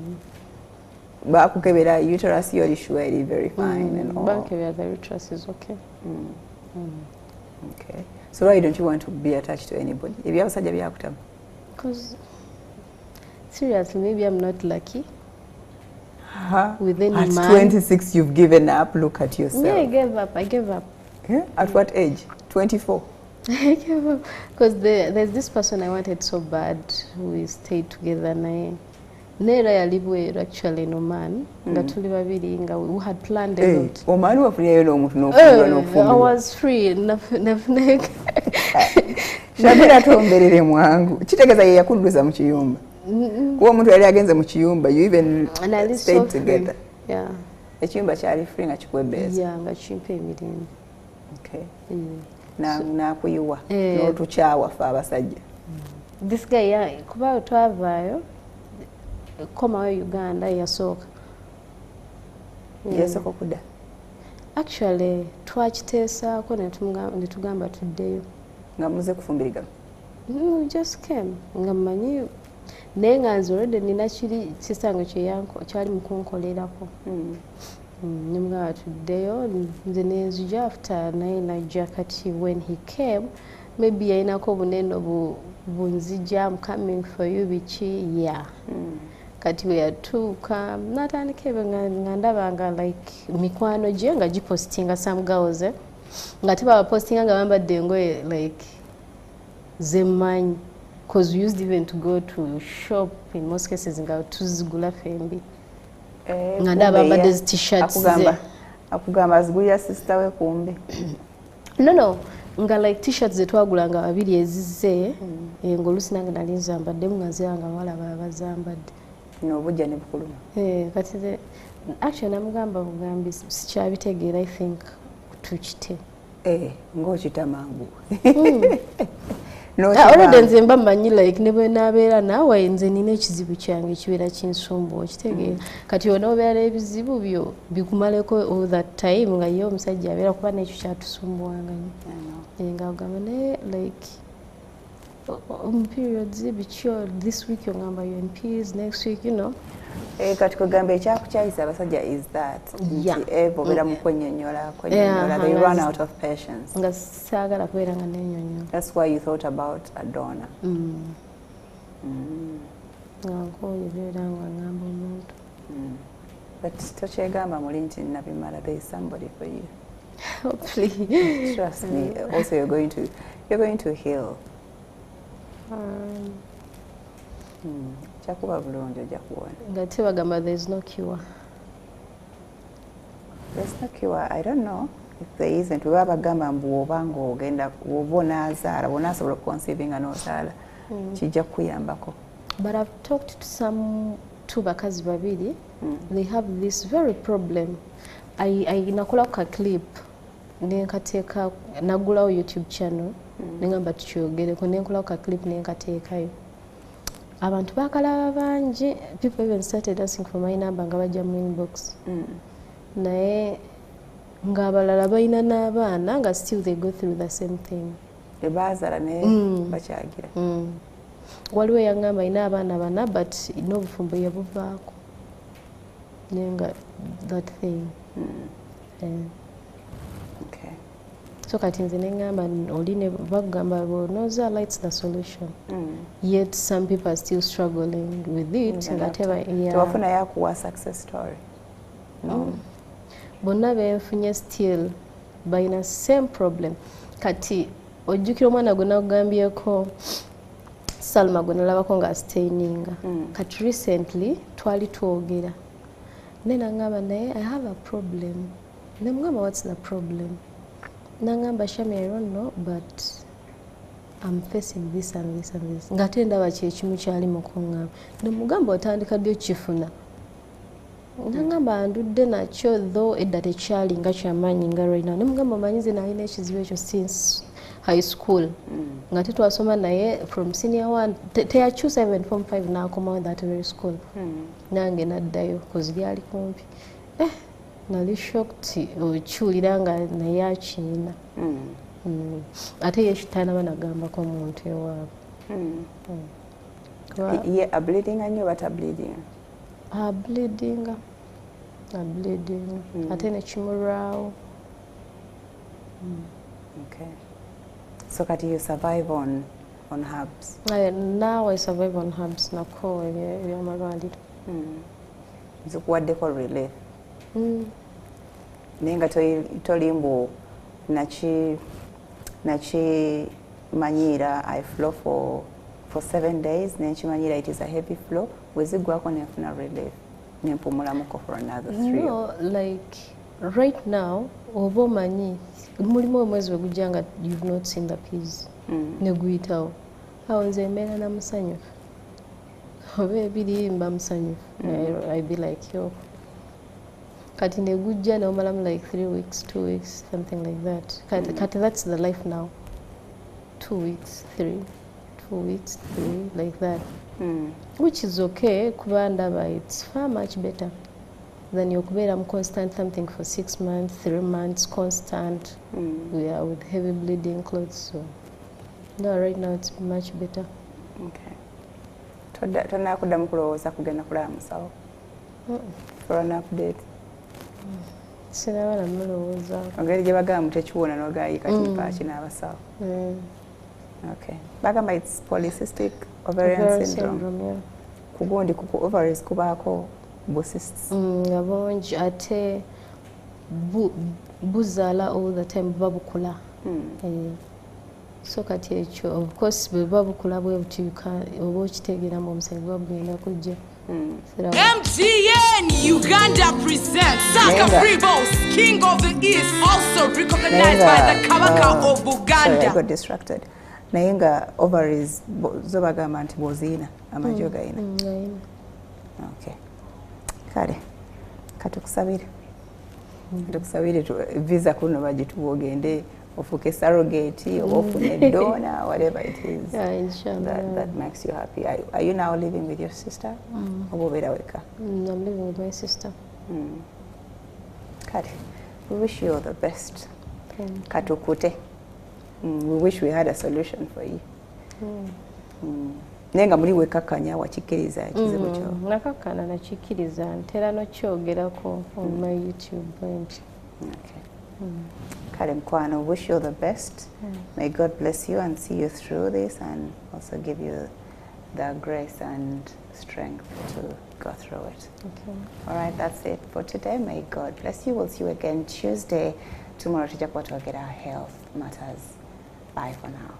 Bakukebera uterus you're sure it's very fine and all. Bakukebera the uterus is okay. Okay. So why don't you want to be attached to anybody? If you have such a byakutama? Because seriously, maybe I'm not lucky. With any at man. 26 you've given up. Look at yourself. Yeah, I gave up. Yeah? At what age? 24? I gave up because there's this person I wanted so bad. We stayed together naye nera yalibwe actually no man nga tuli babiri nga we had planned a lot. Omani wafunyayo n'omuntu n'ofumbirwa n'ofumbirwa. I was free. Shamilah tomberere mwangu. Kitegeeza ye yakudduza mu kiyumba. Kuba omuntu yali agenze mu kiyumba you even stayed together. Yeah. Ekiyumba kyali free nga kikwebbeeza. Yeah, nga kimpa emirembe. Okay. Nakuyiwa n'otukyawa ffe abasajja. This guy kuba twavaayo komawo Uganda yasooka. Yasooka okudda? Actually twakiteesaako ne tugamba tuddeyo. Nga muze kufumbirigana? We just came. Nga mmanyi naye nga nze already nina kiri sistange kyali mu kunkolerako. Nimugamba tuddeyo nze nenzija after naye najja kati when he came maybe yayinako obunene bunzija I'm coming for you biki yeah. Kati we yatuuka natandika ebyo nga ndabanga like mikwano gye nga gipostinga some girls nga tebabapostinga nga bambadde engoye like zemanyi because we used even to go to shop in most cases nga tuzigula fembi. Nga ndaba bambadde t-shirts ze. Akugamba azigulira sister we kumbe. No. Nga like t-shirts ze twagulanga babiri ezizze ng'oluusi nange nali nzambaddemu nga nziranga abawala bazambadde. N'obujja ne bukuluma. Kati actually namugamba bugambi sikyabitegeera I think tukite. Ng'okita mangu. Already nze mba mmanyi like ne bwe naabeera naawe nze nina ekizibu kyange kibeera kinsumbuwa okitegeera. Kati onoobeera ebizibu byo bikumaleko all that time nga ye omusajja abeera kuba n'ekyo kyatusumbuwanga nnyo. Nga ogamba naye like periods bicho this week yongamba you in peace, next week, you know. Kati kugamba ekyakukyayisa abasajja is that bobera mu kwennyonnyola they run out of patience. Nga saagala kubeera nga nenyonnyola. That's why you thought about a donor. Nkoyobeera nga ngamba omuntu. But tokyegamba muli nti nabimala, there is somebody for you. Hopefully. Trust me. Also you're going to heal. Kyakuba bulungi ojja kuwona. Nga tebagamba there's no cure. There's no cure. I don't know if there isn't. Bwe bagamba mbu oba ng'ogenda oba onaazaala onaasobola okuconceive nga n'ozaala kijja kukuyambako. But I've talked to two bakazi babiri. They have this very problem. Nakola ka clip nenkateeka nagulawo YouTube channel nengamba tukyogereko nenkola ka clip nenkateekayo. Abantu bakalaba bangi, people even started asking for my number nga bajja mu inbox. Naye ng'abalala balina n'abaana nga still they go through the same thing. Ebazaala naye bakyagira. Waliwo eyangamba alina abaana bana but n'obufumbo yabuvaako. Nenga that thing. Okay. So kati nze nengamba oline bagamba nozaala it's the solution. Yet some people are still struggling with it. Tewafuna yakuwa success story. No. Bonna benfunye still balina same problem. Kati ojjukira omwana gwe nakugambyeko Salma gwe nalabako nga staininga. Kati recently twali twogera. Nenangamba naye I have a problem. Nemugamba what's the problem? Nangamba Shami, I don't know, but I'm facing this and this and this. Ngate ndaba kyekimu kyali mukungamba. Nemugamba otandika ddi okifuna. Nangamba ndudde nakyo though edda tekyali nga kyamaanyi nga right now. Nemugamba omanyize nalina ekizibu ekyo since high school. Ngate twasoma naye from senior 1 teyakyusa even form 5 n'akomawo that very school. Nange naddayo kozi lyali kumpi. Nali shocked okiwulira nga naye akiina. Ate ye kitana banagambako omuntu ewaabwe. Ye ableedinga nnyo bata bleeding? Ableedinga. Ate ne kimulwawo. Okay. So kati you survive on herbs? Now I survive on herbs nako ebyamalwaliro. Zikuwaddeko relief? Naye nga tolimbu nakimanyiira I flow for 7 days nenkimanyiira it is a heavy flow bwezigwako nenfuna relief nempumulamuko for another 3. No, like right now oba omanyi mulimu omwezi bwe gujja nga you've not seen the peas neguyitawo awo nze mbeera na musanyufu oba ebiri mba musanyufu I be like yo kati negujja nomalamu like 3 weeks 2 weeks something like that kati that's the life now 2 weeks 3 2 weeks 3 like that which is okay kuba ndaba it's far much better than yokubeera mu constant something for 6 months 3 months constant we are with heavy bleeding clothes so no right now it's much better. Okay. Tonakuddamu kulowooza kugenda kulaba musawo for an update? Sinaba namulowoozaako. Engeri gye bagamba tekiwona n'ogayi kati mpaaki n'abasawo. Okay. Bagamba it's polycystic ovarian syndrome. Yeah. Kugundi ku ovaries kubaako cysts. Nga bungi ate buzaala all the time buba bukula. So kati ekyo of course bwe buba bukula bwe buti oba okitegeeramu omusani buba bugenda kujja. MTN Uganda presents Saka Freeboss, King of the East, also recognized by the Kabaka of Buganda. Sorry, I got distracted. Naye nga ovaries zo bagamba nti bw'oziyina amagye ogayina. Okay. Kale katukusabire visa kuno bagituwa ogende ofuke surrogate oba ofune donor whatever it is. Yeah, inshallah. That makes you happy. Are you now living with your sister? Oba obeera weka? I'm living with my sister. Kale we wish you all the best. Thank you. Katukute. We wish we had a solution for you. naye nga muli wekakkanya wakikkiriza ekizibu kyo? Nakakkana nakikkiriza ntera nokyogerako on my YouTube page. Kale mukwano, wish you all the best. May God bless you and see you through this and also give you the grace and strength to go through it. All right, that's it for today. May God bless you. We'll see you again Tuesday. Tomorrow, tujja kuba twogera health matters. Bye for now.